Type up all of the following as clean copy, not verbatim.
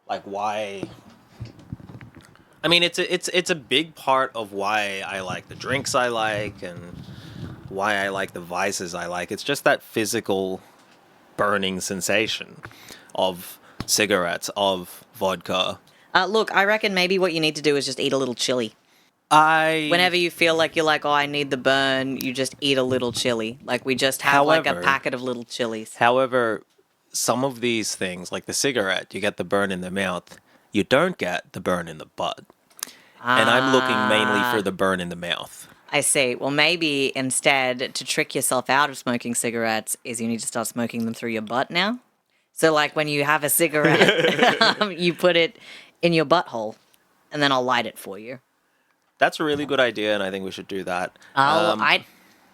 Like, why... I mean, it's a big part of why I like the drinks I like and why I like the vices I like. It's just that physical burning sensation of cigarettes, of vodka. Look, I reckon maybe what you need to do is just eat a little chili. I... Whenever you feel like you're like, oh, I need the burn, you just eat a little chili. Like, we just have like a packet of little chilies. However, some of these things, like the cigarette, you get the burn in the mouth. You don't get the burn in the butt. And I'm looking mainly for the burn in the mouth. I see. Well, maybe instead, to trick yourself out of smoking cigarettes, is you need to start smoking them through your butt now. So, like, when you have a cigarette, you put it in your butthole, and then I'll light it for you. That's a really good idea, and I think we should do that.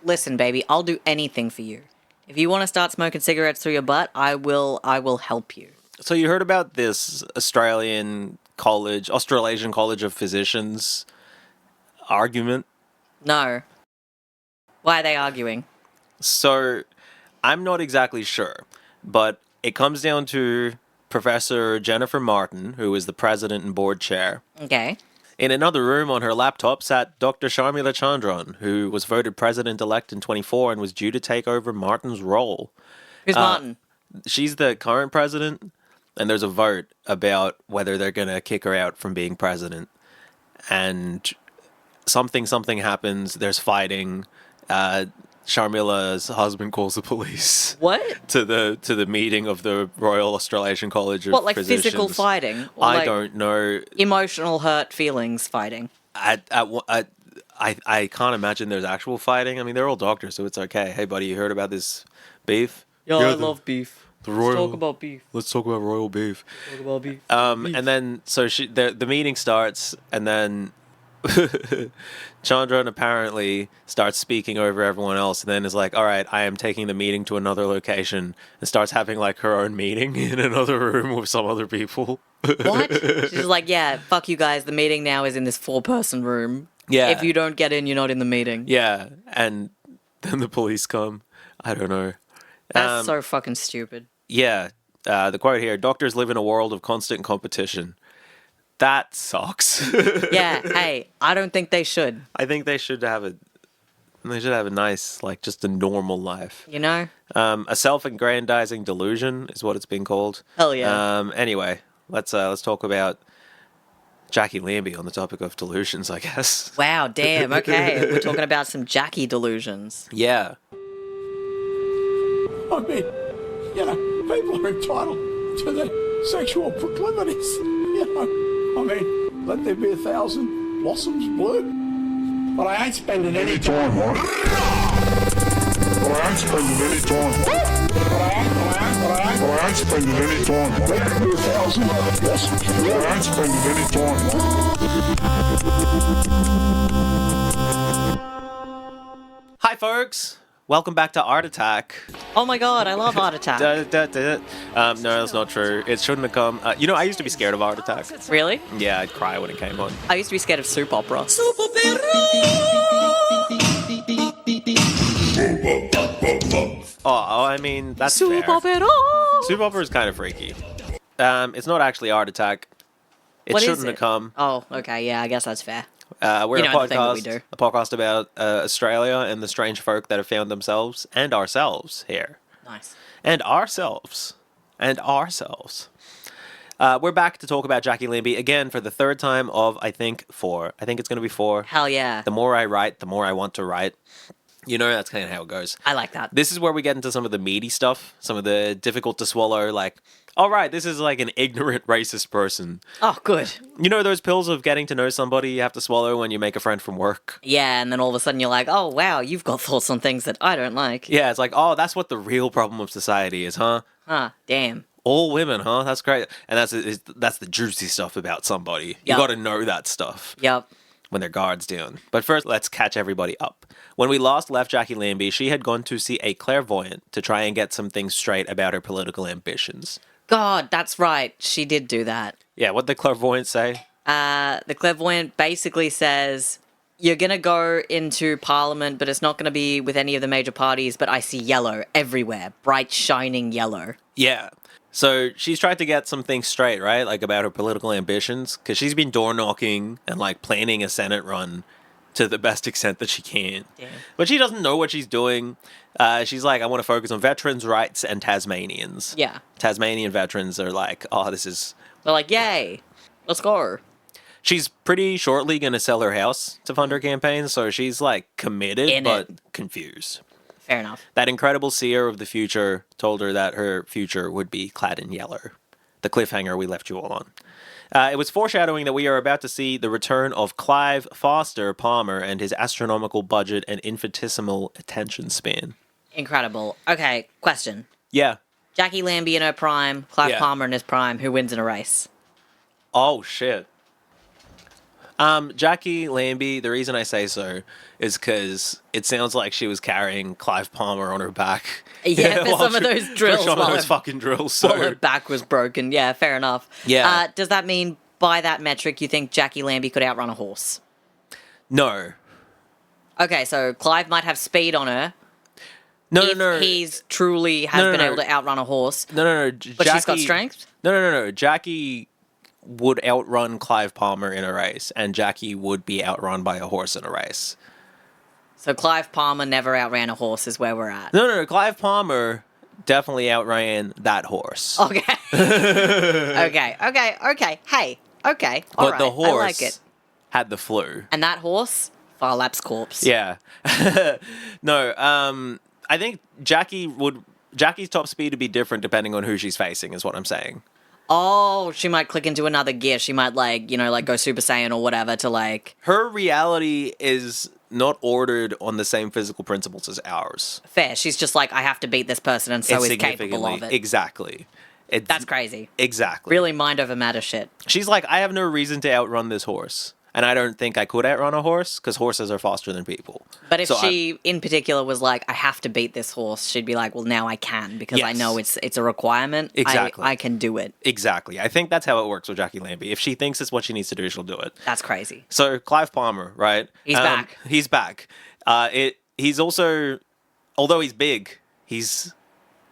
Listen, baby, I'll do anything for you. If you want to start smoking cigarettes through your butt, I will help you. So you heard about this Australasian College of Physicians argument? No. Why are they arguing? So I'm not exactly sure, but it comes down to Professor Jennifer Martin, who is the president and board chair. Okay. In another room on her laptop sat Dr. Sharmila Chandran, who was voted president-elect in 24 and was due to take over Martin's role. Who's Martin? She's the current president, and there's a vote about whether they're going to kick her out from being president. And something happens, there's fighting. Sharmila's husband calls the police. What? To the meeting of the Royal Australasian College of Physicians. What, like physical fighting? Or I don't know. Emotional hurt feelings fighting? I can't imagine there's actual fighting. I mean, they're all doctors, so it's okay. Hey, buddy, you heard about this beef? Yeah, I love beef. Let's talk about beef. Let's talk about royal beef. Talk about beef. And then, so the meeting starts, and then Chandran apparently starts speaking over everyone else, and then is like, all right, I am taking the meeting to another location, and starts having like her own meeting in another room with some other people. What? She's like, yeah, fuck you guys, the meeting now is in this 4-person room. Yeah. If you don't get in, you're not in the meeting. Yeah, and then the police come. I don't know. That's so fucking stupid. Yeah. The quote here, doctors live in a world of constant competition. That sucks. Yeah, hey, I don't think they should. I think they should have a nice, like, just a normal life. You know? A self-aggrandizing delusion is what it's been called. Hell yeah. Anyway, let's talk about Jacqui Lambie on the topic of delusions, I guess. Wow, damn, okay. We're talking about some Jacqui delusions. Yeah. I mean, you know, people are entitled to their sexual proclivities, you know. I mean, let there be 1,000 blossoms bloom. But I ain't spending any time on it. But I ain't spending any time on it. But I ain't spending any time on it. Let there be 1,000 blossoms bloom. But I ain't spending any time on it. Hi, folks. Welcome back to Art Attack. Oh my god, I love Art Attack. No, that's not true. It shouldn't have come. I used to be scared of Art Attack. Really? Yeah, I'd cry when it came on. I used to be scared of soap opera. I mean, that's Soap fair. opera! Soap opera is kind of freaky. It's not actually Art Attack. It shouldn't have come. Oh, okay, yeah, I guess that's fair. We're You a know, the thing that we podcast, do. a podcast about Australia and the strange folk that have found themselves and ourselves here. Nice. And ourselves. We're back to talk about Jacqui Lambie again for the third time of, I think, 4. I think it's going to be 4. Hell yeah. The more I write, the more I want to write. You know, that's kind of how it goes. I like that. This is where we get into some of the meaty stuff, some of the difficult to swallow, like, all right, this is like an ignorant racist person. Oh, good. You know those pills of getting to know somebody you have to swallow when you make a friend from work? Yeah, and then all of a sudden you're like, oh, wow, you've got thoughts on things that I don't like. Yeah, it's like, oh, that's what the real problem of society is, huh? Huh, damn. All women, huh? That's great. And that's the juicy stuff about somebody. You Yep. got to know that stuff. Yep. When their guard's down. But first, let's catch everybody up. When we last left Jacqui Lambie, she had gone to see a clairvoyant to try and get some things straight about her political ambitions. God, that's right. She did do that. Yeah, what'd the clairvoyant say? The clairvoyant basically says, you're going to go into Parliament, but it's not going to be with any of the major parties, but I see yellow everywhere. Bright, shining yellow. Yeah. So she's tried to get some things straight, right? Like about her political ambitions, because she's been door knocking and like planning a Senate run to the best extent that she can. Damn. But she doesn't know what she's doing. She's like, I want to focus on veterans' rights and Tasmanians. Yeah. Tasmanian veterans are like, oh, this is... They're like, yay, let's go. She's pretty shortly going to sell her house to fund her campaign, so she's like committed but confused. Fair enough. That incredible seer of the future told her that her future would be clad in yellow. The cliffhanger we left you all on. It was foreshadowing that we are about to see the return of Clive Palmer and his astronomical budget and infinitesimal attention span. Incredible. Okay, question. Yeah. Jacqui Lambie in her prime, Clive Yeah. Palmer in his prime. Who wins in a race? Oh, shit. Jacqui Lambie, the reason I say so is because it sounds like she was carrying Clive Palmer on her back. Yeah, for some of those drills. For some of while those her- fucking drills. While her So, back was broken. Yeah, fair enough. Yeah. Does that mean, by that metric, you think Jacqui Lambie could outrun a horse? no. Okay, so Clive might have speed on her. No, if no. he's truly has No, been no. able to outrun a horse. No. But she's got strength? No. Jacqui would outrun Clive Palmer in a race, and Jacqui would be outrun by a horse in a race. So Clive Palmer never outran a horse is where we're at. No. Clive Palmer definitely outran that horse. Okay. okay. Hey, okay. All But right. the horse I like it. had the flu. And that horse, Farlap's corpse. Yeah. No, I think Jackie's top speed would be different depending on who she's facing, is what I'm saying. Oh, she might click into another gear. She might go Super Saiyan or whatever to like. Her reality is not ordered on the same physical principles as ours. Fair. She's just like, I have to beat this person, and so It's is capable significantly- of it. Exactly. That's crazy. Exactly. Really mind over matter shit. She's like, I have no reason to outrun this horse. And I don't think I could outrun a horse because horses are faster than people. But if So she, in particular, was like, I have to beat this horse, she'd be like, well, now I can because I Yes. know it's a requirement. Exactly. I can do it. Exactly. I think that's how it works with Jacqui Lambie. If she thinks it's what she needs to do, she'll do it. That's crazy. So Clive Palmer, right? He's back. He's back. He's also, although he's big, he's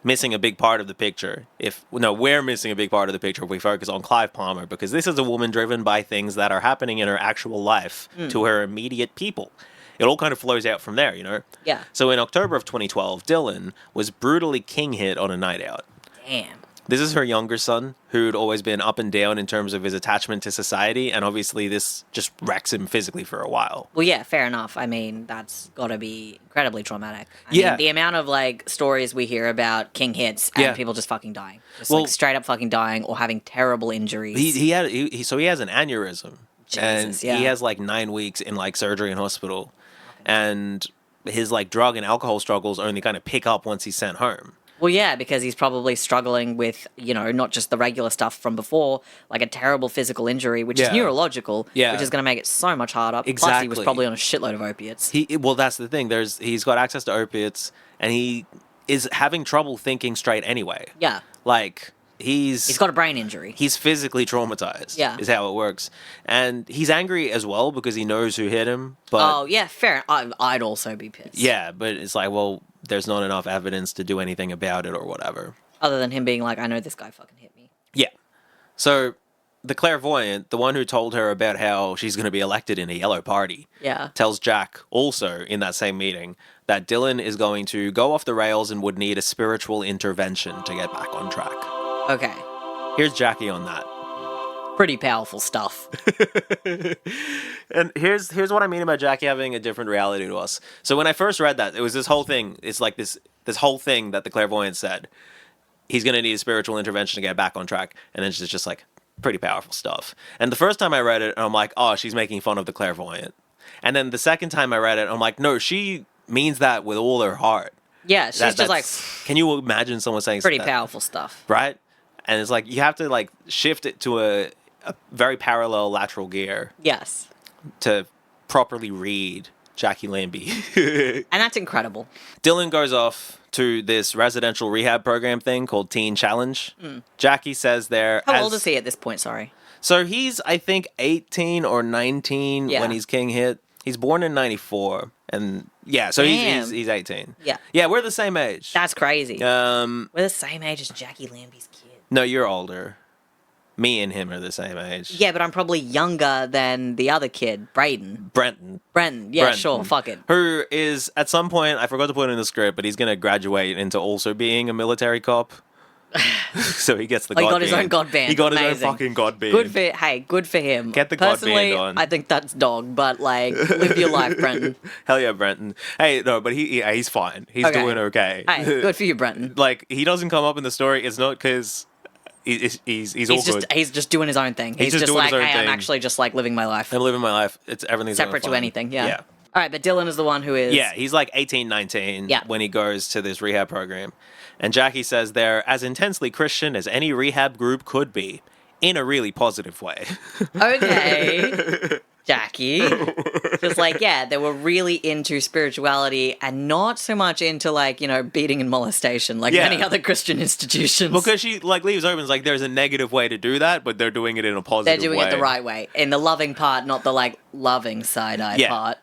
missing a big part of the picture. We're missing a big part of the picture if we focus on Clive Palmer, because this is a woman driven by things that are happening in her actual life to her immediate people. It all kind of flows out from there, you know? Yeah. So in October of 2012, Dylan was brutally king hit on a night out. Damn. This is her younger son, who'd always been up and down in terms of his attachment to society, and obviously this just wrecks him physically for a while. Well, yeah, fair enough. I mean, that's got to be incredibly traumatic. I Yeah. mean, the amount of like stories we hear about king hits and Yeah. people just fucking dying, just Well- like straight up fucking dying or having terrible injuries. He has an aneurysm, and Jesus, yeah. he has like 9 weeks in like surgery and hospital, and his like drug and alcohol struggles only kind of pick up once he's sent home. Well, yeah, because he's probably struggling with, not just the regular stuff from before, like a terrible physical injury, which is Yeah. neurological, Yeah. which is going to make it so much harder. Plus, he was Exactly. probably on a shitload of opiates. Well, that's the thing. He's got access to opiates, and he is having trouble thinking straight anyway. Yeah. Like he's Got a brain injury. he's physically traumatized. Yeah. Is how it works, and he's angry as well because he knows who hit him. But Oh, yeah, fair. I'd also be pissed. yeah, but it's like, well, there's not enough evidence to do anything about it or whatever. Other than him being like, I know this guy fucking hit me. Yeah. So the clairvoyant, the one who told her about how she's going to be elected in a yellow party, Yeah. tells Jack also in that same meeting that Dylan is going to go off the rails and would need a spiritual intervention to get back on track. Okay. Here's Jacqui on that. Pretty powerful stuff. And here's what I mean about Jacqui having a different reality to us. So when I first read that, it was this whole thing. It's like this whole thing that the clairvoyant said. He's going to need a spiritual intervention to get back on track. And then it's just like pretty powerful stuff. And the first time I read it, I'm like, oh, she's making fun of the clairvoyant. And then the second time I read it, I'm like, no, she means that with all her heart. Yeah, she's just like, Can you imagine someone saying pretty that? powerful stuff. Right? And it's like, you have to like shift it to a very parallel lateral gear Yes. to properly read Jacqui Lambie. And that's incredible. Dylan goes off to this residential rehab program thing called Teen Challenge. Jacqui says there... How old is he at this point? Sorry. So he's, I think, 18 or 19 Yeah. when he's king hit. He's born in 94. And yeah, so Damn. he's 18. Yeah. Yeah, we're the same age. That's crazy. Um, We're the same age as Jacqui Lambie's kid. No, you're older. Me and him are the same age. Yeah, but I'm probably younger than the other kid, Braden. Brenton. Brenton. Yeah, Brenton, sure. Fuck it. Who is, at some point, I forgot to put it in the script, but he's going to graduate into also being a military cop. So he gets the Oh, he God got his band. own God band. He got Amazing. his own fucking God band. Good for him. Get the God Personally, band on. I think that's dog, but like, live your life, Brenton. Hell yeah, Brenton. Hey, no, but he's fine. He's Okay. doing okay. Hey, good for you, Brenton. Like, he doesn't come up in the story. It's not because he's all good. He's just doing his own thing. He's He's just just doing like, his own hey, thing. I'm actually just like living my life. I'm living my life. It's everything's Separate going to fine. anything, yeah. Yeah. All right, but Dylan is the one who is... Yeah, he's like 18, 19 Yeah. when he goes to this rehab program. And Jacqui says they're as intensely Christian as any rehab group could be, in a really positive way. Okay, Jacqui. Just like, yeah, they were really into spirituality and not so much into, like, you know, beating and molestation like Yeah. many other Christian institutions. Because she like leaves open, like there's a negative way to do that, but they're doing it in a They're positive way. doing it the right way. In the loving part, not the, like, loving side-eye Yeah. part.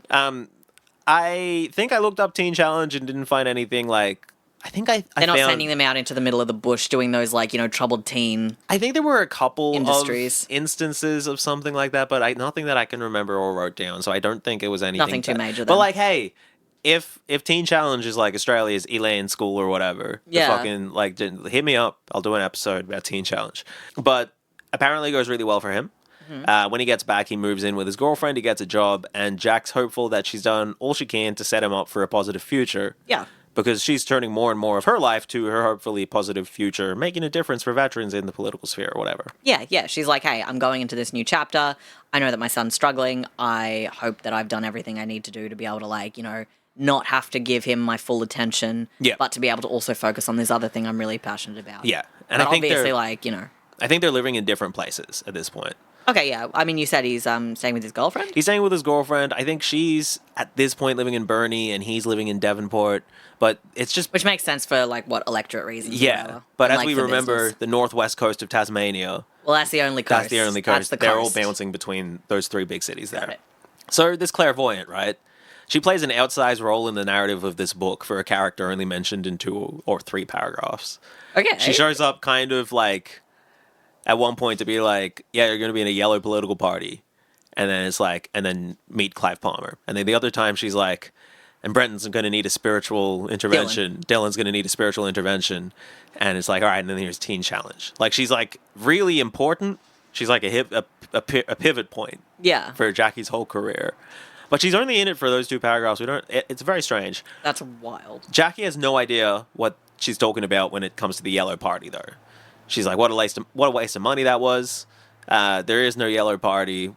I think I looked up Teen Challenge and didn't find anything like. I think I They're not found, sending them out into the middle of the bush doing those, like, you know, troubled teen... I think there were a couple Industries. of instances of something like that, but nothing that I can remember or wrote down. So I don't think it was anything. Nothing too major, But then. like, hey, if Teen Challenge is like Australia's Elaine School or whatever, the Yeah. fucking like hit me up. I'll do an episode about Teen Challenge. But apparently, it goes really well for him. When he gets back, he moves in with his girlfriend. He gets a job, and Jack's hopeful that she's done all she can to set him up for a positive future. Yeah. Because she's turning more and more of her life to her hopefully positive future, making a difference for veterans in the political sphere or whatever. Yeah. She's like, hey, I'm going into this new chapter. I know that my son's struggling. I hope that I've done everything I need to do to be able to, like, you know, not have to give him my full attention, Yeah. but to be able to also focus on this other thing I'm really passionate about. Yeah. And But I think obviously, they're, like, you know. I think they're living in different places at this point. Okay, yeah. I mean, you said he's staying with his girlfriend? He's staying with his girlfriend. I think she's at this point living in Burnie and he's living in Devonport. But it's just Which makes sense for, like, what, electorate reasons. or yeah. whatever. But And, as like, we for remember, business. the northwest coast of Tasmania. Well, that's the only coast. That's the only coast. That's the They're all coast. bouncing between those three big cities Got there. it. So this clairvoyant, right? She plays an outsized role in the narrative of this book for a character only mentioned in 2 or 3 paragraphs. Okay. She shows up kind of like at one point to be like, yeah, you're going to be in a yellow political party. And then it's like, and then meet Clive Palmer. And then the other time she's like, and Brenton's going to need a spiritual intervention. Dylan's going to need a spiritual intervention. And it's like, all right, and then here's Teen Challenge. Like, she's like really important. She's like a pivot point Yeah. for Jacqui's whole career. But she's only in it for those 2 paragraphs. It's very strange. That's wild. Jacqui has no idea what she's talking about when it comes to the yellow party, though. She's like, what a waste of money that was. There is no yellow party.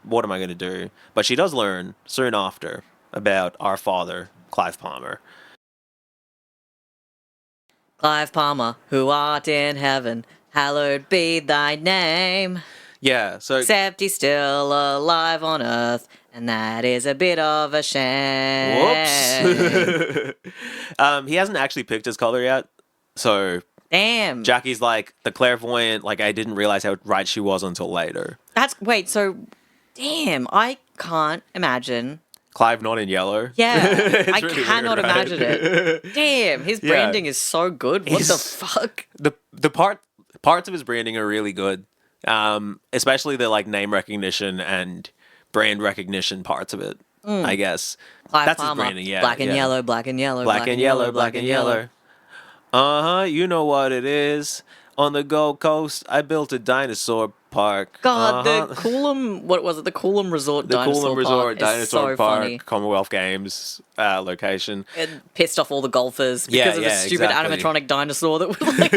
What am I going to do? But she does learn soon after about our father, Clive Palmer. Clive Palmer, who art in heaven, hallowed be thy name. Yeah, so Except he's still alive on earth, and that is a bit of a shame. whoops. He hasn't actually picked his color yet. So Damn. Jacqui's like the clairvoyant, like I didn't realize how right she was until later. Damn, I can't imagine. Clive not in yellow. Yeah, It's I really cannot weird, right? imagine it. Damn, his Yeah. branding is so good. What the He's- fuck? The parts of his branding are really good. Especially the like name recognition and brand recognition parts of it. I guess Clive that's Palmer, his branding. Yeah, black and yeah. yellow, black and yellow, black and yellow, black and yellow. You know what it is. On the Gold Coast, I built a dinosaur park. God, the Coolum, what was it? The Coolum Resort the Dinosaur Coolum Resort Park is Dinosaur so Park, funny. Commonwealth Games location. It pissed off all the golfers Yeah, because of the yeah, stupid exactly. animatronic dinosaur that was like.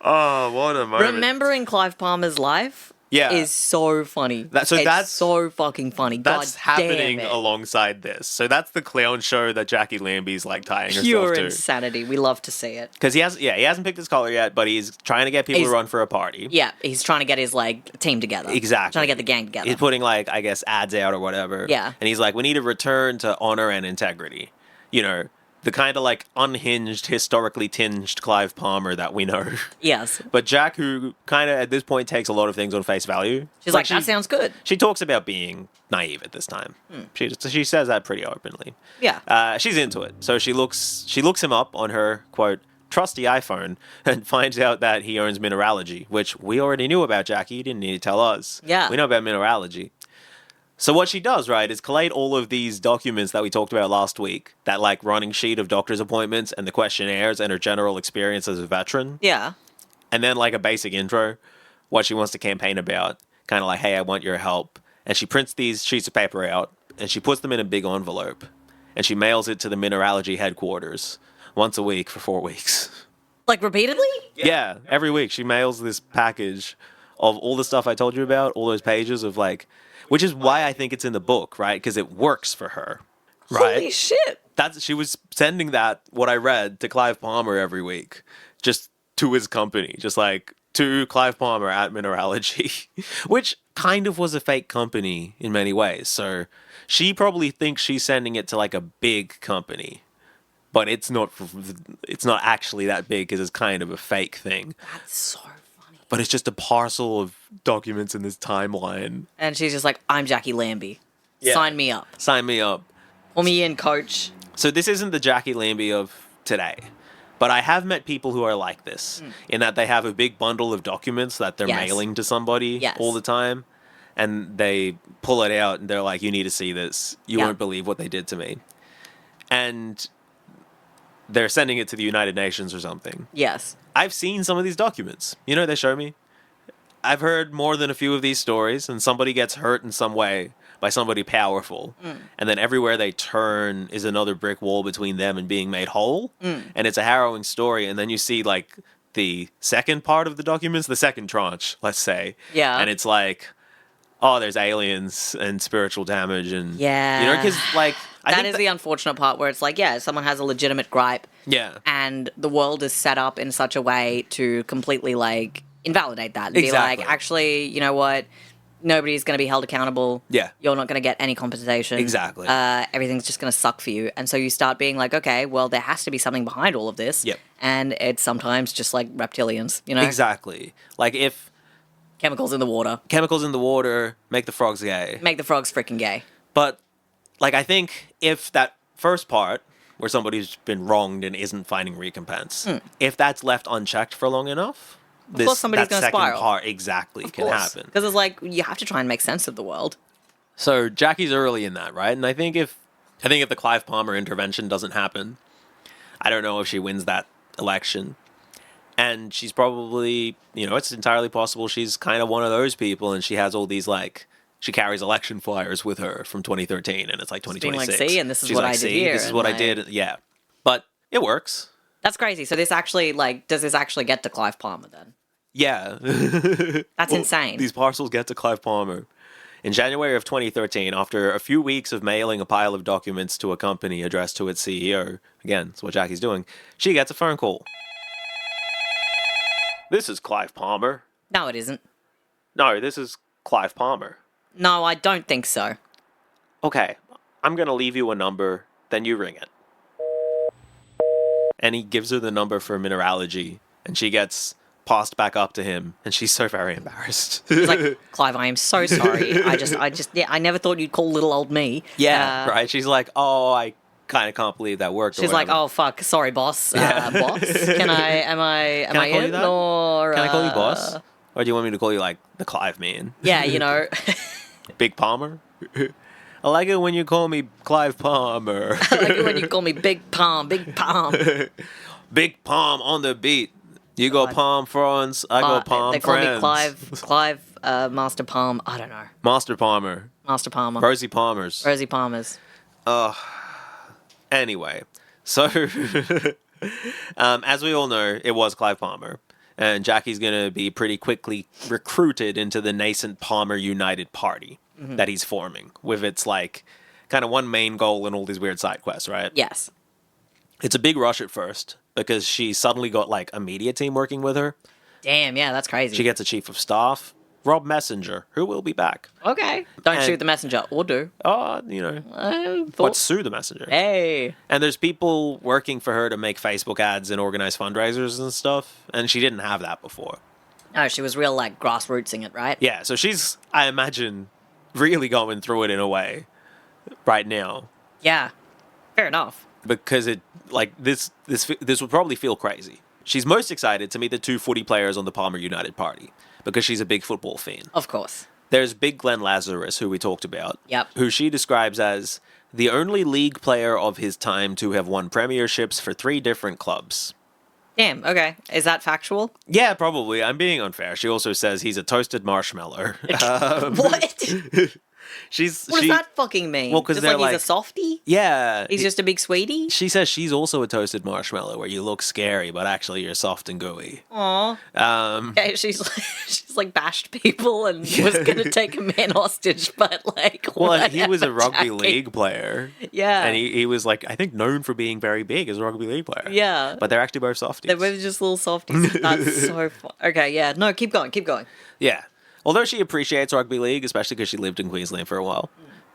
Oh, what a moment! Remembering Clive Palmer's life Yeah. is so funny. That's so fucking funny. That's God happening damn it. alongside this. So that's the clown show that Jacqui Lambie's like tying Pure herself to. insanity. We love to see it. Because he hasn't picked his color yet, but he's trying to get people to He's- run for a party. Yeah, he's trying to get his like team together. Exactly. Trying to get the gang together. He's putting like, I guess, ads out or whatever. Yeah. And he's like, we need a return to honor and integrity. You know, the kind of like unhinged, historically tinged Clive Palmer that we know. Yes. But Jack, who kind of at this point takes a lot of things on face value. She's like, that sounds good. She talks about being naive at this time. She says that pretty openly. Yeah. She's into it. So she looks him up on her, quote, trusty iPhone and finds out that he owns mineralogy, which we already knew about, Jacqui. You didn't need to tell us. Yeah. We know about mineralogy. So what she does, right, is collate all of these documents that we talked about last week, that like running sheet of doctor's appointments and the questionnaires and her general experience as a veteran. Yeah. And then like a basic intro, what she wants to campaign about, kind of like, hey, I want your help. And she prints these sheets of paper out and she puts them in a big envelope and she mails it to the mineralogy headquarters once a week for 4 weeks. Like repeatedly? Yeah, every week she mails this package of all the stuff I told you about, all those pages of like, which is why I think it's in the book, right? Because it works for her, right? Holy shit. She was sending that, what I read, to Clive Palmer every week, just to his company, just like to Clive Palmer at Mineralogy, which kind of was a fake company in many ways. So she probably thinks she's sending it to like a big company, but it's not actually that big because it's kind of a fake thing. That's so funny. But it's just a parcel of documents in this timeline. And she's just like, I'm Jacqui Lambie. Yeah. Sign me up. Sign me up. Pull me in, coach. So this isn't the Jacqui Lambie of today, but I have met people who are like this, in that they have a big bundle of documents that they're Yes. mailing to somebody Yes. all the time, and they pull it out and they're like, you need to see this. You Yeah. won't believe what they did to me. And they're sending it to the United Nations or something. Yes. I've seen some of these documents. You know, they show me. I've heard more than a few of these stories, and somebody gets hurt in some way by somebody powerful. And then everywhere they turn is another brick wall between them and being made whole. And it's a harrowing story. And then you see, like, the second part of the documents, the second tranche, let's say. Yeah. And it's like, oh, there's aliens and spiritual damage. And, Yeah. you know, because, like, That is the unfortunate part where it's like, yeah, someone has a legitimate gripe. Yeah. And the world is set up in such a way to completely, like, invalidate that. And be Exactly. like, actually, you know what? Nobody's going to be held accountable. Yeah. You're not going to get any compensation. Exactly. Everything's just going to suck for you. And so you start being like, okay, well, there has to be something behind all of this. Yep. And it's sometimes just like reptilians, you know? Exactly. Like, if Chemicals in the water. chemicals in the water make the frogs gay. Make the frogs freaking gay. But, like, I think if that first part, where somebody's been wronged and isn't finding recompense, if that's left unchecked for long enough, course somebody's that gonna second spiral. part exactly can happen. Because it's like, you have to try and make sense of the world. So Jackie's early in that, right? And I think if the Clive Palmer intervention doesn't happen, I don't know if she wins that election. And she's probably, you know, it's entirely possible she's kind of one of those people, and she has all these, like, she carries election flyers with her from 2013, and it's like Just being 2026. like, see, and this is She's what like, I did see, here. this is and what I like- did. Yeah. But it works. That's crazy. So this actually, like, does this actually get to Clive Palmer then? Yeah. That's insane. These parcels get to Clive Palmer. In January of 2013, after a few weeks of mailing a pile of documents to a company addressed to its CEO, again, that's what Jackie's doing, she gets a phone call. This is Clive Palmer. No, it isn't. No, this is Clive Palmer. No, I don't think so. Okay, I'm going to leave you a number, then you ring it. And he gives her the number for mineralogy, and she gets passed back up to him, and she's so very embarrassed. It's like, Clive, I am so sorry. I never thought you'd call little old me. Yeah, right? She's like, oh, I kind of can't believe that worked. or She's like, whatever. oh fuck, sorry, boss. Yeah. Boss, am I call you in that? or Can I call you boss? Or do you want me to call you, like, the Clive man? Yeah, you know. Big Palmer? I like it when you call me Clive Palmer. I like it when you call me Big Palm, Big Palm. Big Palm on the beat. You go Palm Franz, I go Palm They call Friends. me Clive Master Palm. I don't know. Master Palmer. Master Palmer. Rosie Palmers. Rosie Palmers. Anyway, so as we all know, it was Clive Palmer. And Jackie's going to be pretty quickly recruited into the nascent Palmer United Party that he's forming, with its, like, kind of one main goal and all these weird side quests, right? Yes. It's a big rush at first, because she suddenly got, like, a media team working with her. Damn, yeah, that's crazy. She gets a chief of staff Rob Messenger, who will be back. Okay. Don't And- shoot the messenger, or do. Oh, you know, what, sue the messenger. Hey. And there's people working for her to make Facebook ads and organize fundraisers and stuff, and she didn't have that before. No, she was real, like, grassrootsing it, right? Yeah, so she's, I imagine, really going through it in a way right now. Yeah. Fair enough. Because it, like, this would probably feel crazy. She's most excited to meet the 2 footy players on the Palmer United party, because she's a big football fan. Of course. There's Big Glenn Lazarus, who we talked about. Yep. Who she describes as the only league player of his time to have won premierships for 3 different clubs. Damn, okay. Is that factual? Yeah, probably. I'm being unfair. She also says he's a toasted marshmallow. What? What does that fucking mean? Well, 'cause just they're like he's a like- softie? Yeah. He's just a big sweetie? She says she's also a toasted marshmallow where you look scary, but actually you're soft and gooey. Aw. Um, Okay, she's like bashed people and was gonna take a man hostage, but like well, he was a whatever, rugby Jacqui. league player. Yeah. And he was, like, I think known for being very big as a rugby league player. Yeah. But they're actually both softies. They were just little softies. That's so fun. Okay, yeah. No, keep going. Yeah. Although she appreciates rugby league, especially because she lived in Queensland for a while,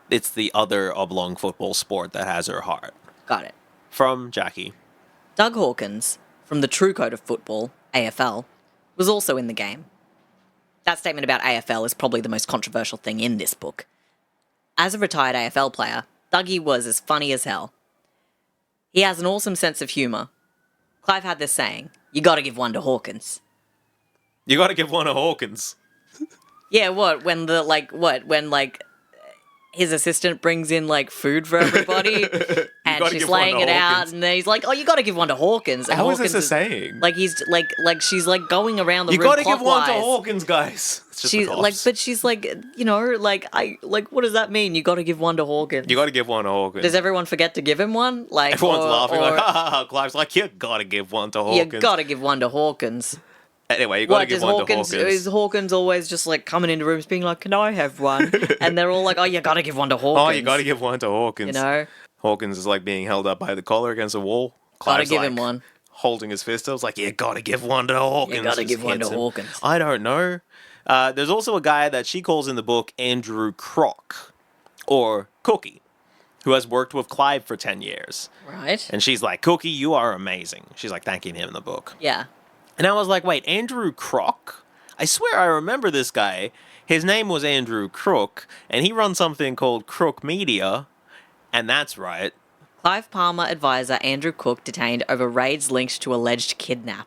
it's the other oblong football sport that has her heart. Got it. From Jacqui. Doug Hawkins, from the True Code of Football, AFL, was also in the game. That statement about AFL is probably the most controversial thing in this book. As a retired AFL player, Dougie was as funny as hell. He has an awesome sense of humour. Clive had this saying, you gotta give one to Hawkins. You got to give one to Hawkins. Yeah, what? When his assistant brings in like food for everybody and gotta she's give one laying to it out Hawkins. and then he's like, oh, you gotta give one to Hawkins. And How is Hawkins this a saying? Like he's like she's like going around the You room got to give one to clockwise. Hawkins, guys. It's just She's the like, cops. but she's like, you know, like what does that mean? You got to give one to Hawkins. You got to give one to Hawkins. Does everyone forget to give him one? Like Everyone's laughing or, like, ha ha ha. Clive's like, you got to give one to Hawkins. you got to give one to Hawkins. Anyway, you got to What give does one Hawkins? to Hawkins. Is Hawkins always just like coming into rooms being like, "Can I have one?" And they're all like, "Oh, you got to give one to Hawkins." Oh, you got to give one to Hawkins. You know, Hawkins is like being held up by the collar against a wall. got to Clive's give like, him one. Holding his fist, I was like, you got to give one to Hawkins. You got to Just give one to hits him. Hawkins. I don't know. There's also a guy that she calls in the book Andrew Crock, or Cookie, who has worked with Clive for 10 years. Right? And she's like, Cookie, you are amazing. She's like thanking him in the book. Yeah. And I was like, wait, Andrew Crock? I swear I remember this guy. His name was Andrew Crook, and he runs something called Crook Media, and that's right. Clive Palmer advisor Andrew Cook detained over raids linked to alleged kidnap.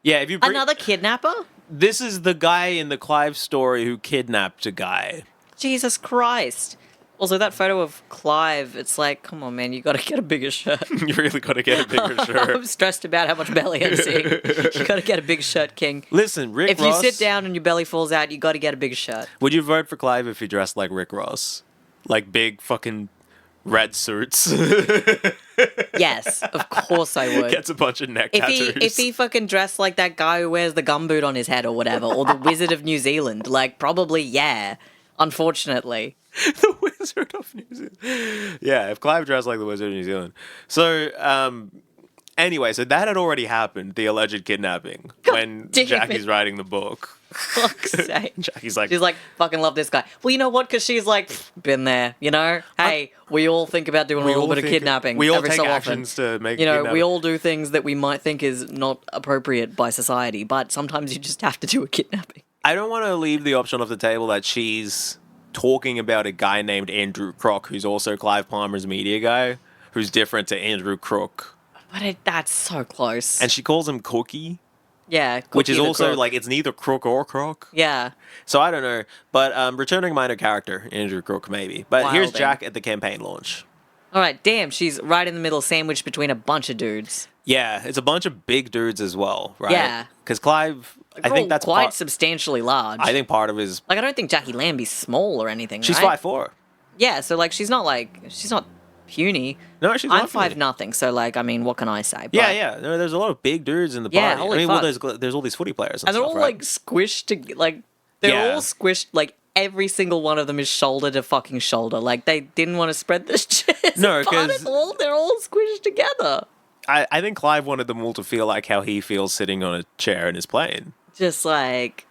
Yeah, if you Another kidnapper? This is the guy in the Clive story who kidnapped a guy. Jesus Christ. Also, that photo of Clive, it's like, come on, man, you got to get a bigger shirt. You really got to get a bigger shirt. I'm stressed about how much belly I'm seeing. You got to get a big shirt, King. Listen, Rick If Ross. you sit down and your belly falls out, you got to get a bigger shirt. Would you vote for Clive if he dressed like Rick Ross? Like big fucking red suits. Yes, of course I would. Gets a bunch of neck tattoos. If he fucking dressed like that guy who wears the gumboot on his head or whatever, or the Wizard of New Zealand, like probably yeah. Unfortunately, The Wizard of New Zealand. Yeah, if Clive dressed like the Wizard of New Zealand. So, anyway, so that had already happened, the alleged kidnapping, when damn Jackie's it. writing the book. fuck's sake. Jackie's like, She's like, fucking love this guy. Well, you know what? Because she's like, been there, you know? Hey, we all think about doing a little bit of kidnapping We all every take so actions often. to make You know, kidnapping. we all do things that we might think is not appropriate by society, but sometimes you just have to do a kidnapping. I don't want to leave the option off the table that she's talking about a guy named Andrew Crook, who's also Clive Palmer's media guy, who's different to Andrew Crook. But that's so close. And she calls him Cookie, yeah. which is Cookie the also Crook. like, it's neither Crook or Crook. Yeah. So I don't know. But returning minor character, Andrew Crook, maybe. But here's Wilding. Jack at the campaign launch. All right, damn, she's right in the middle, sandwiched between a bunch of dudes. Yeah, it's a bunch of big dudes as well, right? Yeah. Because Clive, I They're think all that's quite part, substantially large. I think part of his. Like, I don't think Jacqui Lambie's small or anything, She's right? 5'4". Yeah, so, like, she's not puny. No, she's I'm not puny. 5'0", so, like, I mean, what can I say? But, Yeah, yeah. There's a lot of big dudes in the party. Yeah, holy I mean, well, fuck. there's all these footy players and, And they're stuff, all, right? like, squished to, like, they're Yeah. all squished, like, every single one of them is shoulder to fucking shoulder. Like, they didn't want to spread this chest. No, apart 'cause- at all. They're all squished together. I think Clive wanted them all to feel like how he feels sitting on a chair in his plane. Just like,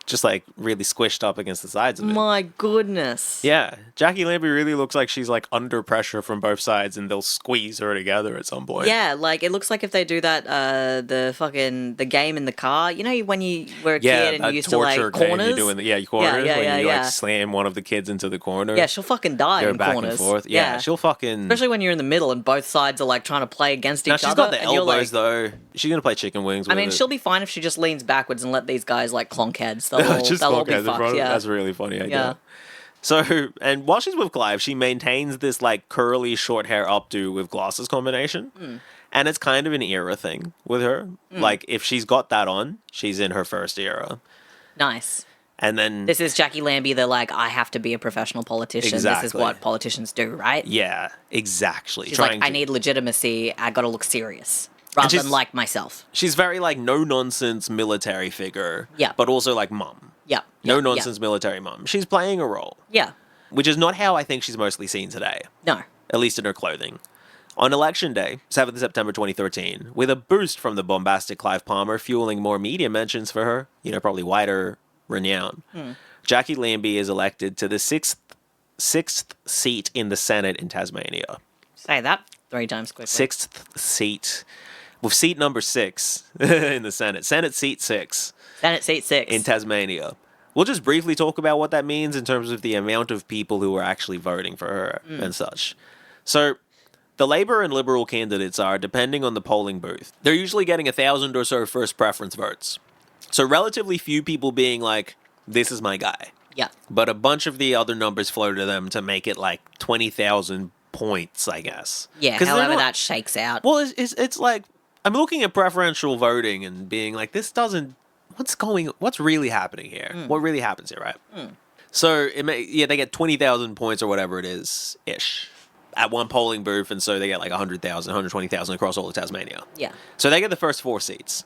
really squished up against the sides of it. my goodness. Yeah, Jacqui Lambie really looks like she's like under pressure from both sides, and they'll squeeze her together at some point. Yeah, like it looks like if they do that, the game in the car. You know, when you were a kid and you used to like corners. You're doing corners when you like slam one of the kids into the corner. Yeah, she'll fucking die Go in back corners. and forth. Yeah, she'll fucking. Especially when you're in the middle and both sides are like trying to play against each other. She's got the and you're elbows like, though. She's gonna play chicken wings. I mean, with it. she'll be fine if she just leans backwards and let these guys like clonk heads. They'll all be fucked. Yeah, that's a really funny idea. Yeah. So, and while she's with Clive, she maintains this like curly short hair updo with glasses combination. And it's kind of an era thing with her. Like, if she's got that on, she's in her first era. Nice. And then... This is Jacqui Lambie, the like, I have to be a professional politician. Exactly. This is what politicians do, right? Yeah, exactly. She's like, I need legitimacy. I gotta look serious. Rather than like myself. She's very like no-nonsense military figure. Yeah. But also like mum. Yeah. No-nonsense military mum. She's playing a role. Yeah. Which is not how I think she's mostly seen today. No. At least in her clothing. On Election Day, 7th September 2013, with a boost from the bombastic Clive Palmer fueling more media mentions for her, probably wider renown, Jacqui Lambie is elected to the sixth seat in the Senate in Tasmania. Say that 3 times quickly. Sixth seat. With seat number 6 in the Senate. Senate seat 6. Senate seat 6. In Tasmania. We'll just briefly talk about what that means in terms of the amount of people who are actually voting for her and such. So, the Labour and Liberal candidates are, depending on the polling booth, they're usually getting 1,000 or so first preference votes. So relatively few people being like, this is my guy. Yeah. But a bunch of the other numbers flow to them to make it like 20,000 points, I guess. Yeah, however that shakes out. Well, it's like, I'm looking at preferential voting and being like, this doesn't, what's really happening here? What really happens here, right? So, they get 20,000 points or whatever it is, ish, at one polling booth, and so they get like 100,000, 120,000 across all of Tasmania. Yeah. So they get the first 4 seats.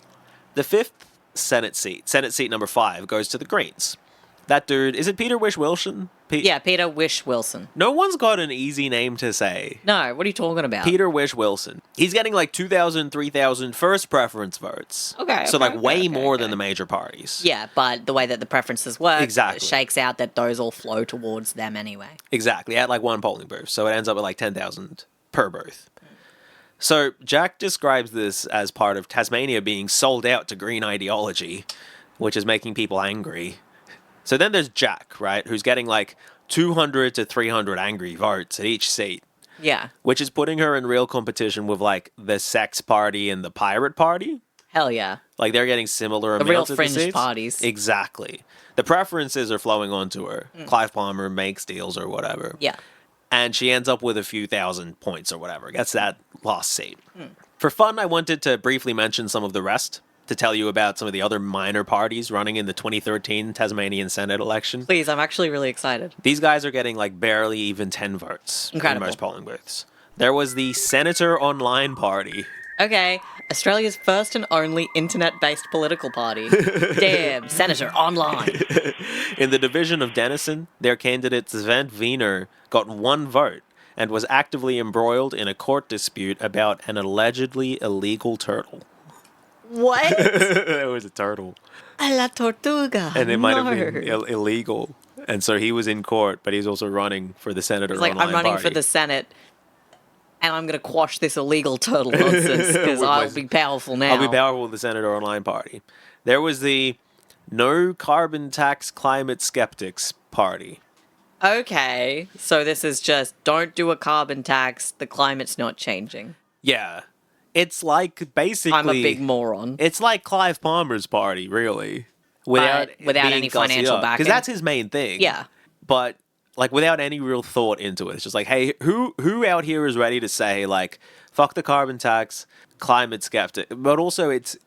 The 5th Senate seat number 5, goes to the Greens. That dude, is it Peter Wish Wilson? Yeah, Peter Wish Wilson. No one's got an easy name to say. No, what are you talking about? Peter Wish Wilson. He's getting like 2,000, 3,000 first preference votes. Okay. So way more than the major parties. Yeah, but the way that the preferences work Exactly. shakes out that those all flow towards them anyway. Exactly, at like one polling booth. So it ends up at like 10,000 per booth. So Jack describes this as part of Tasmania being sold out to green ideology, which is making people angry. So then there's Jack, right, who's getting like 200 to 300 angry votes at each seat. Yeah. Which is putting her in real competition with like the Sex Party and the Pirate Party. Hell yeah. Like they're getting similar the amounts real of fringe seats. parties. Exactly. The preferences are flowing onto her. Clive Palmer makes deals or whatever. Yeah. And she ends up with a few thousand points or whatever. Gets that last seat. For fun, I wanted to briefly mention some of the rest to tell you about some of the other minor parties running in the 2013 Tasmanian Senate election. Please, I'm actually really excited. These guys are getting like barely even 10 votes Incredible. in most polling booths. There was the Senator Online Party. Okay, Australia's first and only internet-based political party. Damn, Senator Online. In the division of Denison, their candidate Sven Wiener got 1 vote and was actively embroiled in a court dispute about an allegedly illegal turtle. What? It was a turtle. A la tortuga. And it might have been illegal. And so he was in court, but he's also running for the Senator It's like, Online I'm running Party. for the Senate, and I'm going to quash this illegal turtle nonsense, because I'll be powerful now. I'll be powerful with the Senator Online Party. There was the No Carbon Tax Climate Skeptics Party. Okay, so this is just, don't do a carbon tax, the climate's not changing. Yeah. It's like basically... I'm a big moron. It's like Clive Palmer's party, really. Without any financial backing. Because that's his main thing. Yeah. But, like, without any real thought into it. It's just like, hey, who out here is ready to say, like, fuck the carbon tax, climate skeptic? But also, it's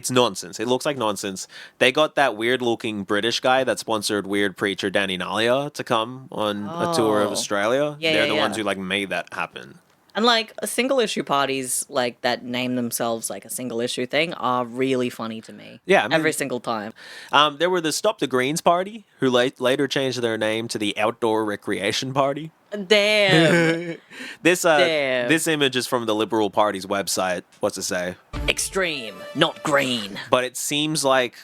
nonsense. It looks like nonsense. They got that weird-looking British guy that sponsored weird preacher Danny Nalia to come on a tour of Australia. Yeah, They're yeah, the ones yeah. who, like, made that happen. And, like, single-issue parties, like, that name themselves, like, a single-issue thing are really funny to me. Yeah, I mean- every single time. There were the Stop the Greens Party, who later changed their name to the Outdoor Recreation Party. Damn. Damn. This image is from the Liberal Party's website. What's it say? Extreme, not green. But it seems like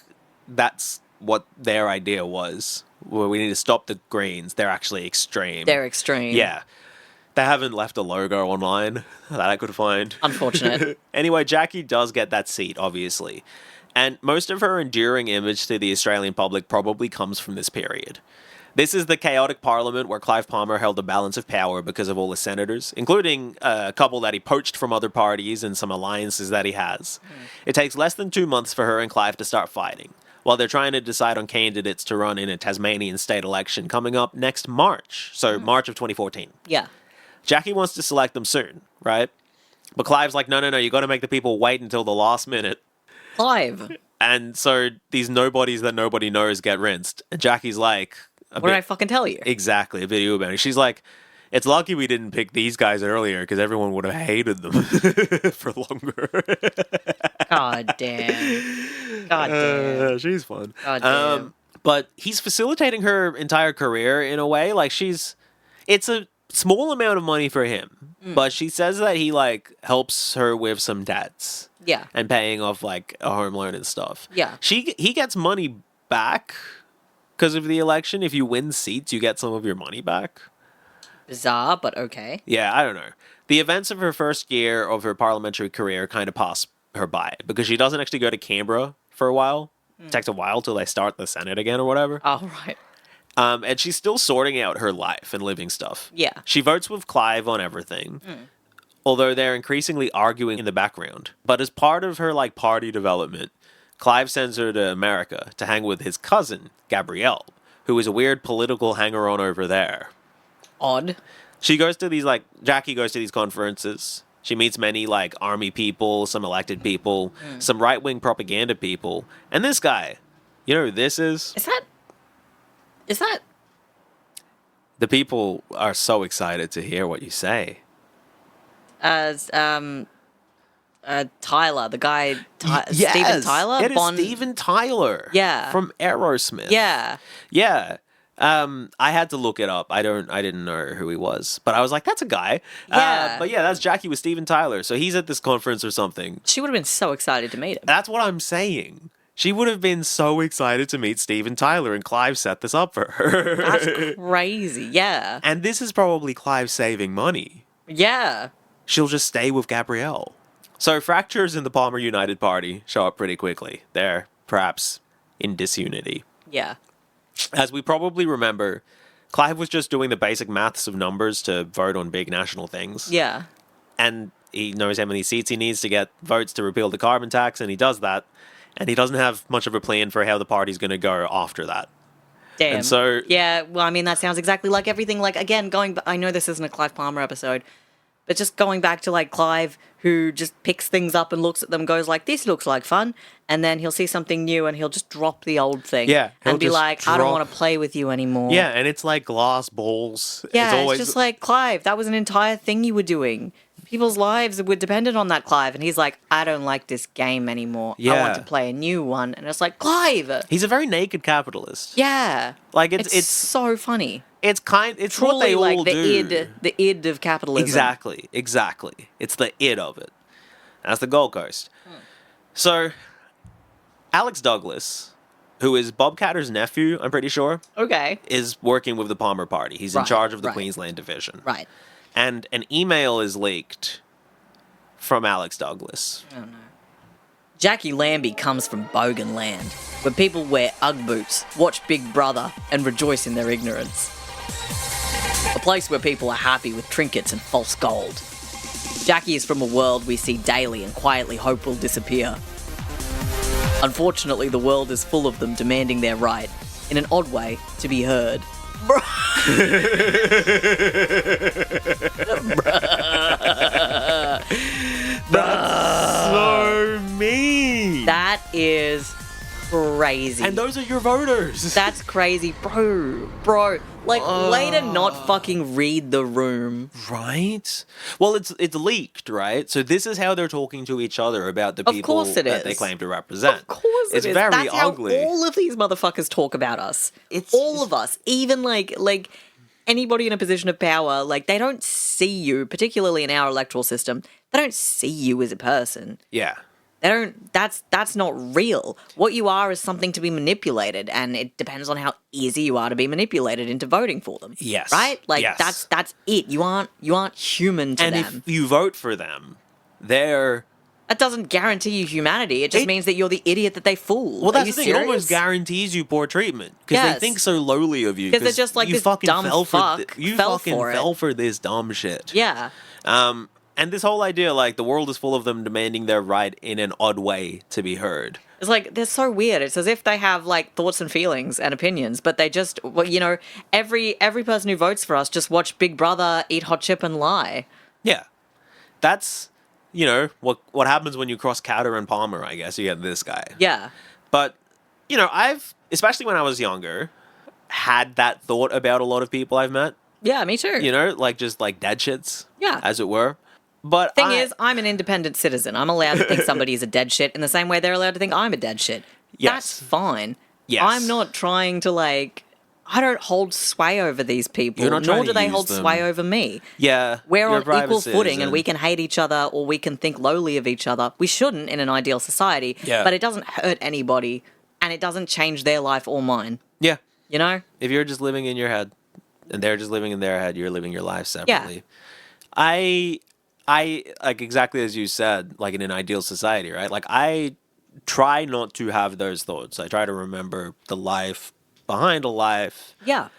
that's what their idea was. Well, we need to stop the Greens. They're actually extreme. They're extreme. Yeah. They haven't left a logo online that I could find. Unfortunate. Anyway, Jacqui does get that seat, obviously. And most of her enduring image to the Australian public probably comes from this period. This is the chaotic parliament where Clive Palmer held the balance of power because of all the senators, including a couple that he poached from other parties and some alliances that he has. It takes less than 2 months for her and Clive to start fighting, while they're trying to decide on candidates to run in a Tasmanian state election coming up next March. So March of 2014. Yeah. Jacqui wants to select them soon, right? But Clive's like, no, you got to make the people wait until the last minute. Clive. And so these nobodies that nobody knows get rinsed. And Jackie's like... What did I fucking tell you? Exactly, a video about it. She's like, it's lucky we didn't pick these guys earlier because everyone would have hated them for longer. God damn. God damn. She's fun. God damn. But he's facilitating her entire career in a way. Like, it's a small amount of money for him. But she says that he, like, helps her with some debts. Yeah. And paying off, like, a home loan and stuff. Yeah. He gets money back because of the election. If you win seats, you get some of your money back. Bizarre, but okay. Yeah, I don't know. The events of her first year of her parliamentary career kind of pass her by because she doesn't actually go to Canberra for a while. It takes a while till they start the Senate again or whatever. Oh, right. And she's still sorting out her life and living stuff. Yeah. She votes with Clive on everything, although they're increasingly arguing in the background. But as part of her, like, party development, Clive sends her to America to hang with his cousin, Gabrielle, who is a weird political hanger-on over there. Odd. She goes to these, like, Jacqui goes to these conferences. She meets many, like, army people, some elected people, some right-wing propaganda people. And this guy, you know who this is? Is that? The people are so excited to hear what you say. Tyler, the guy, Yes, Steven Tyler? It is Steven Tyler. Yeah. From Aerosmith. Yeah. Yeah. I had to look it up. I didn't know who he was, but I was like, that's a guy. Yeah. But yeah, that's Jacqui with Steven Tyler. So he's at this conference or something. She would have been so excited to meet him. That's what I'm saying. She would have been so excited to meet Steven Tyler, and Clive set this up for her. That's crazy. Yeah. And this is probably Clive saving money. Yeah. She'll just stay with Gabrielle. So fractures in the Palmer United Party show up pretty quickly. They're perhaps in disunity. Yeah. As we probably remember, Clive was just doing the basic maths of numbers to vote on big national things. Yeah. And he knows how many seats he needs to get votes to repeal the carbon tax, and he does that. And he doesn't have much of a plan for how the party's going to go after that. Damn. And so... Yeah, well, I mean, that sounds exactly like everything. Like, again, I know this isn't a Clive Palmer episode, but just going back to, like, Clive, who just picks things up and looks at them, goes like, this looks like fun, and then he'll see something new and he'll just drop the old thing. Yeah. And be just like, I don't want to play with you anymore. Yeah, and it's like glass balls. Yeah, it's just like, Clive, that was an entire thing you were doing. People's lives were dependent on that, Clive. And he's like, I don't like this game anymore. I Yeah. want to play a new one. And it's like, Clive! He's a very naked capitalist. Yeah. Like, It's so funny. it's what Truly they like all the do. id of capitalism. Exactly. It's the id of it. That's the Gold Coast. So, Alex Douglas, who is Bob Catter's nephew, I'm pretty sure, Okay. is working with the Palmer Party. He's in Right, charge of the right. Queensland division. Right. And an email is leaked from Alex Douglas. Jacqui Lambie comes from Bogan land, where people wear Ugg boots, watch Big Brother, and rejoice in their ignorance. A place where people are happy with trinkets and false gold. Jacqui is from a world we see daily and quietly hope will disappear. Unfortunately, the world is full of them demanding their right, in an odd way, to be heard. That's so mean. That is crazy. And those are your voters. That's crazy, bro. Like, way to not fucking read the room. Right? Well, it's leaked, right? So this is how they're talking to each other about the Of people course it that is. they claim to represent. Of course It's it is. very That's ugly. how all of these motherfuckers talk about us. It's all of us. Even like anybody in a position of power, like, they don't see you, particularly in our electoral system, they don't see you as a person. Yeah. That's not real. What you are is something to be manipulated, and it depends on how easy you are to be manipulated into voting for them. Yes. Right? Like Yes. that's it. You aren't human to And them. if you vote for them, they're... That doesn't guarantee you humanity. It just means that you're the idiot that they fool. Well, Are that's you the thing. It almost serious? guarantees you poor treatment because Yes. they think so lowly of you. 'Cause they're just like you this fucking dumb fell for fuck you fell fucking for it. fell for this dumb shit. Yeah. And this whole idea, like, the world is full of them demanding their right in an odd way to be heard. It's like, they're so weird. It's as if they have, like, thoughts and feelings and opinions, but they just, well, you know, every person who votes for us just watch Big Brother, eat hot chip and lie. Yeah. That's, you know, what happens when you cross Cowder and Palmer, I guess. You get this guy. Yeah. But, you know, I've, especially when I was younger, had that thought about a lot of people I've met. Yeah, me too. You know, like, just, like, dead shits. Yeah. As it were. But Thing is, I'm an independent citizen. I'm allowed to think somebody is a dead shit in the same way they're allowed to think I'm a dead shit. Yes. That's fine. Yes. I'm not trying to, like, I don't hold sway over these people, You're not nor trying do to they use hold them. sway over me. Yeah. We're you're a on private equal footing and citizen. we can hate each other or we can think lowly of each other. We shouldn't in an ideal society, Yeah. but it doesn't hurt anybody and it doesn't change their life or mine. Yeah. You know? If you're just living in your head and they're just living in their head, you're living your life separately. I like exactly as you said, like in an ideal society, right? Like I try not to have those thoughts. I try to remember the life behind a life. Yeah.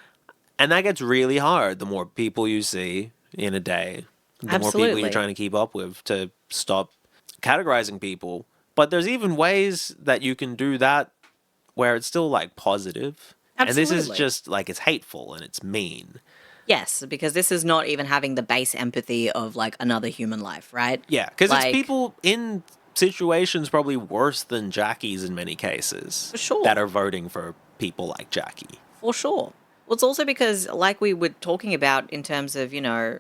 And that gets really hard the more people you see in a day, the more people Absolutely. you're trying to keep up with to stop categorizing people. But there's even ways that you can do that where it's still like positive. And this is Absolutely. just like it's hateful and it's mean. Yes, because this is not even having the base empathy of like another human life, right? Yeah, because Like- it's people in situations probably worse than Jacqui's in many cases. For sure. That are voting for people like Jacqui. For sure. Well, it's also because, like we were talking about in terms of, you know,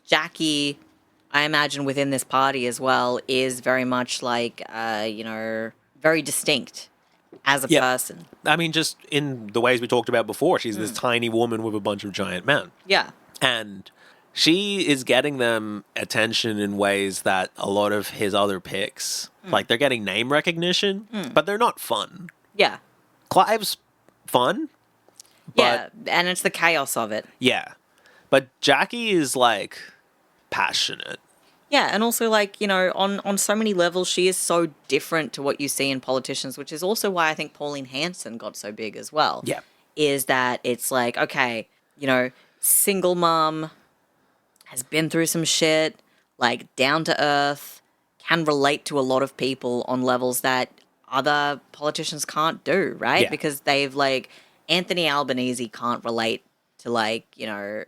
Jacqui, I imagine within this party as well, is very much like, you know, very distinct as a Yeah. person. I mean, just in the ways we talked about before, she's Mm. this tiny woman with a bunch of giant men. Yeah. And she is getting them attention in ways that a lot of his other picks, like they're getting name recognition, but they're not fun. Yeah. Clive's fun, Yeah. And it's the chaos of it. yeah. But Jacqui is like passionate. Yeah, and also like, you know, on so many levels, she is so different to what you see in politicians, which is also why I think Pauline Hanson got so big as well. Yeah. Is that it's like, okay, you know, single mom, has been through some shit, like down to earth, can relate to a lot of people on levels that other politicians can't do, right? Yeah. Because they've like, Anthony Albanese can't relate to like, you know,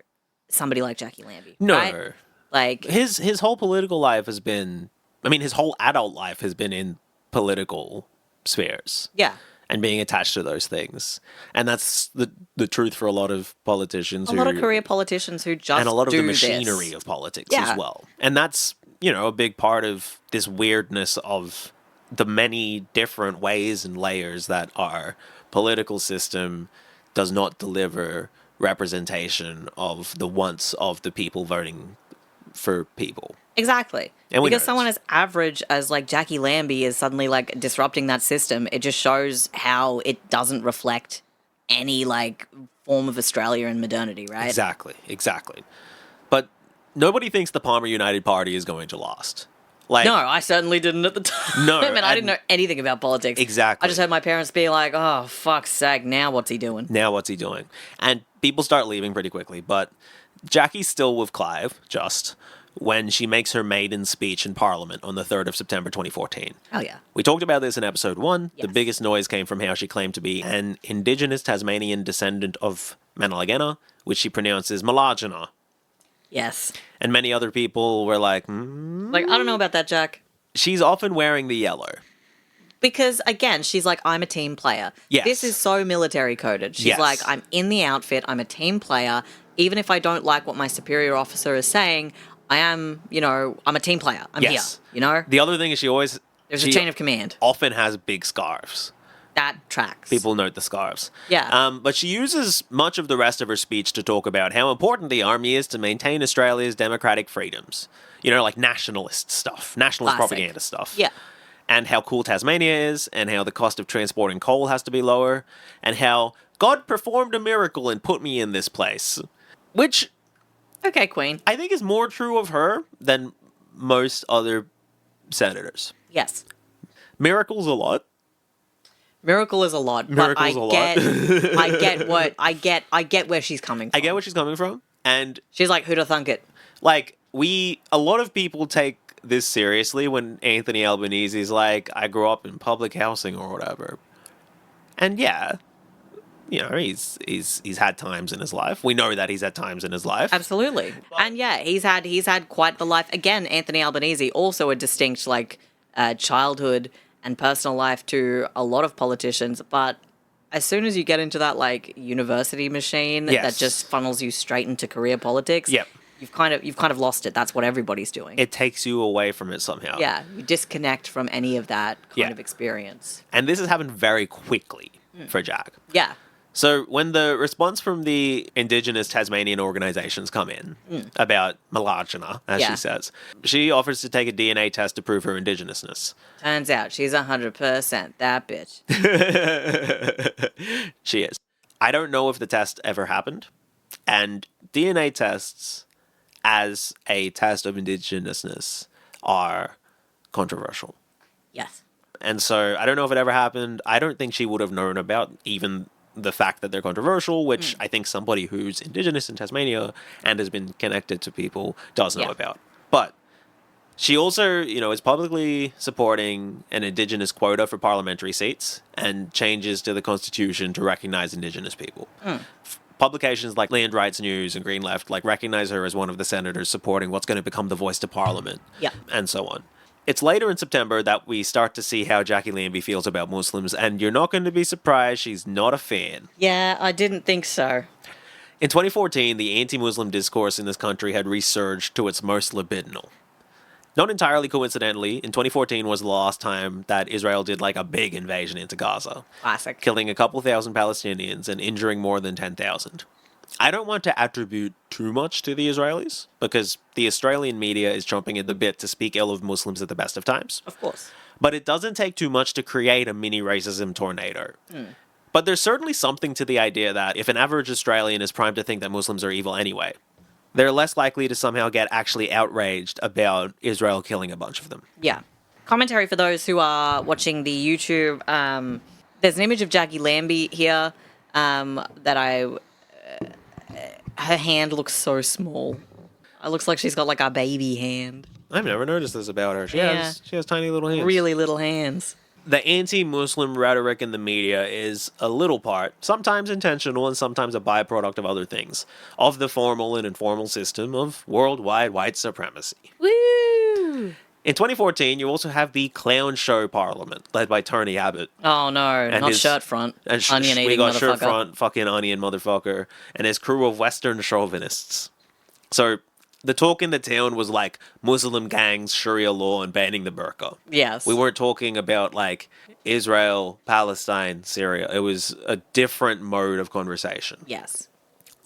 somebody like Jacqui Lambie. No. Right? Like, His whole political life has been, I mean, his whole adult life has been in political spheres. yeah. And being attached to those things. And that's the truth for a lot of politicians. A lot of career politicians who just and a lot of do the machinery this. of politics Yeah. as well. And that's, you know, a big part of this weirdness of the many different ways and layers that our political system does not deliver representation of the wants of the people voting for people. Exactly. And we Because know someone this. as average as like Jacqui Lambie is suddenly like disrupting that system, it just shows how it doesn't reflect any like form of Australia and modernity, right? Exactly. But nobody thinks the Palmer United Party is going to last. Like, No, I certainly didn't at the time. No, and I and- didn't know anything about politics. Exactly. I just heard my parents be like, oh, fuck's sake, now what's he doing? now what's he doing? And people start leaving pretty quickly, but Jackie's still with Clive, just when she makes her maiden speech in Parliament on the 3rd of September 2014. Oh, yeah. We talked about this in episode 1. The Yes. biggest noise came from how she claimed to be an indigenous Tasmanian descendant of Manalagenna, which she pronounces Malagina. Yes. And many other people were like, Like, I don't know about that, Jack. she's often wearing the yellow. Because again, she's like, I'm a team player. Yes. This is so military coded. She's Yes. like, I'm in the outfit, I'm a team player. Even if I don't like what my superior officer is saying, I am, you know, I'm a team player. I'm Yes. here. You know? The other thing is There's she a chain of command. often has big scarves. That tracks. People note the scarves. Yeah. But she uses much of the rest of her speech to talk about how important the army is to maintain Australia's democratic freedoms. You know, like nationalist stuff, nationalist Classic. propaganda stuff. Yeah. and how cool Tasmania is, and how the cost of transporting coal has to be lower, and how God performed a miracle and put me in this place. Which Okay, Queen. I think is more true of her than most other senators. Yes. Miracles a lot. Miracle is a lot, but Miracle's a lot. I get where she's coming from. I get where she's coming from, and She's like, who'da thunk it? like a lot of people take this seriously when Anthony Albanese's like, I grew up in public housing or whatever. And yeah, you know, he's had times in his life. We know that he's had times in his life. Absolutely. And yeah, he's had quite the life. Again, Anthony Albanese, also a distinct childhood and personal life to a lot of politicians, but as soon as you get into that like university machine that just funnels you straight into career politics, Yep. you've kind of lost it. That's what everybody's doing. It takes you away from it somehow. Yeah, you disconnect from any of that kind of experience. And this has happened very quickly for Jack. Yeah. So when the response from the Indigenous Tasmanian organisations come in about Malajana, as she says, she offers to take a DNA test to prove her Indigenousness. Turns out she's 100% that bitch. She is. I don't know if the test ever happened, and DNA tests as a test of Indigenousness are controversial. Yes. And so I don't know if it ever happened. I don't think she would have known about even the fact that they're controversial, which I think somebody who's Indigenous in Tasmania and has been connected to people does know about. But she also, you know, is publicly supporting an Indigenous quota for parliamentary seats and changes to the Constitution to recognize Indigenous people. Publications like Land Rights News and Green Left like recognize her as one of the senators supporting what's going to become the voice to Parliament, and so on. It's later in September that we start to see how Jacqui Lambie feels about Muslims, and you're not going to be surprised she's not a fan. Yeah, I didn't think so. In 2014, the anti-Muslim discourse in this country had resurged to its most libidinal. Not entirely coincidentally, in 2014 was the last time that Israel did like a big invasion into Gaza. Classic. Killing a couple thousand Palestinians and injuring more than 10,000. I don't want to attribute too much to the Israelis, because the Australian media is chomping at the bit to speak ill of Muslims at the best of times. Of course. But it doesn't take too much to create a mini racism tornado. But there's certainly something to the idea that if an average Australian is primed to think that Muslims are evil anyway, they're less likely to somehow get actually outraged about Israel killing a bunch of them. Yeah. Commentary for those who are watching the YouTube. There's an image of Jacqui Lambie here that her hand looks so small. It looks like she's got like a baby hand. I've never noticed this about her. She has tiny little hands. Really little hands. The anti-Muslim rhetoric in the media is a little part, sometimes intentional and sometimes a byproduct of other things, of the formal and informal system of worldwide white supremacy. Woo! In 2014, you also have the clown show parliament, led by Tony Abbott. Oh no, not shirt front. Onion eating we got motherfucker. shirt front, fucking onion motherfucker, and his crew of Western chauvinists. So the talk in the town was like Muslim gangs, Sharia law, and banning the burqa. Yes. We weren't talking about like Israel, Palestine, Syria. It was a different mode of conversation. Yes.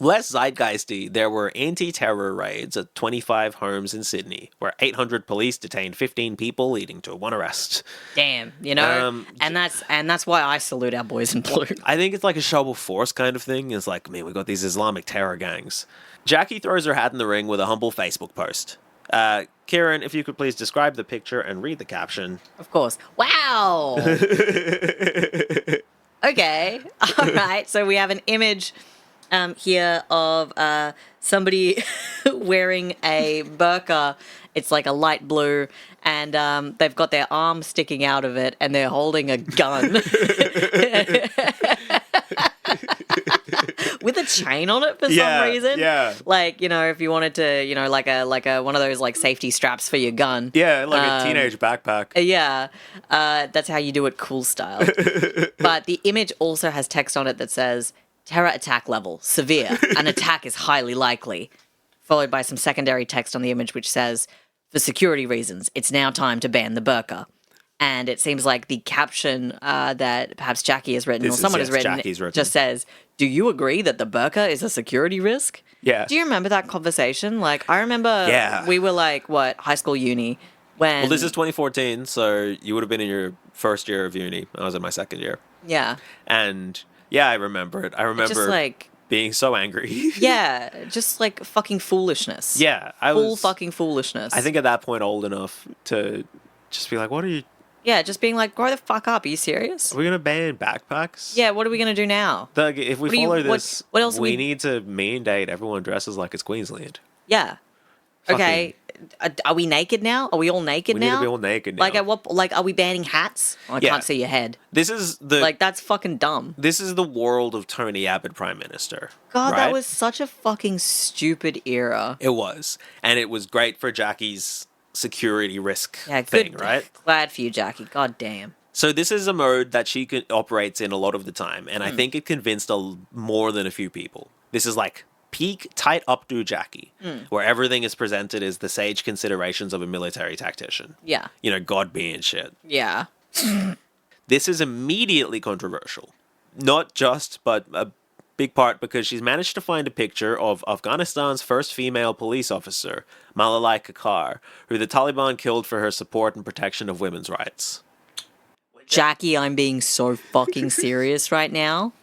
Less zeitgeisty, there were anti-terror raids at 25 homes in Sydney, where 800 police detained 15 people, leading to one arrest. Damn, you know, and that's why I salute our boys in blue. I think it's like a show of force kind of thing. It's like, man, we got these Islamic terror gangs. Jacqui throws her hat in the ring with a humble Facebook post. Kieran, if you could please describe the picture and read the caption. Of course. Wow. Okay. All right. So we have an image here of somebody wearing a burqa. It's like a light blue, and they've got their arm sticking out of it, and they're holding a gun. With a chain on it for some reason. Yeah. Like, you know, if you wanted to, you know, like a one of those like safety straps for your gun. Yeah, like a teenage backpack. Yeah. That's how you do it cool style. But the image also has text on it that says, terror attack level, severe. An attack is highly likely. Followed by some secondary text on the image which says, for security reasons, it's now time to ban the burqa. And it seems like the caption that perhaps Jacqui has written, or someone has written, just says, do you agree that the burqa is a security risk? Yeah. Do you remember that conversation? Like, I remember we were like, high school, uni, When Well, this is 2014, so you would have been in your first year of uni. I was in my second year. yeah, And yeah, I remember it. I remember just like being so angry. yeah, just like fucking foolishness. Yeah, Full fucking foolishness. I think at that point old enough to just be like, what are you... Yeah, just being like, grow the fuck up. Are you serious? Are we going to ban backpacks? Yeah, what are we gonna do now? Like, if we What do you- follow what- this, what else we we- need to mandate everyone dresses like it's Queensland. Yeah. Okay. Are we naked now? Are we all naked We now? need to be all naked now. Like at what? Like, are we banning hats? Oh, I Yeah. can't see your head. This is the Like that's fucking dumb. this is the world of Tony Abbott Prime Minister. God, right? that was such a fucking stupid era. It was. And it was great for Jacqui's security risk Yeah, thing, good. right? Glad for you, Jacqui. God damn. So this is a mode that she operates in a lot of the time, and Hmm. I think it convinced more than a few people. This is like peak tight updo Jacqui, Hmm. where everything is presented as the sage considerations of a military tactician. Yeah. You know, God being shit. Yeah. This is immediately controversial. Not just, but a big part because she's managed to find a picture of Afghanistan's first female police officer, Malalai Kakar, who the Taliban killed for her support and protection of women's rights. Jacqui, I'm being so fucking serious right now.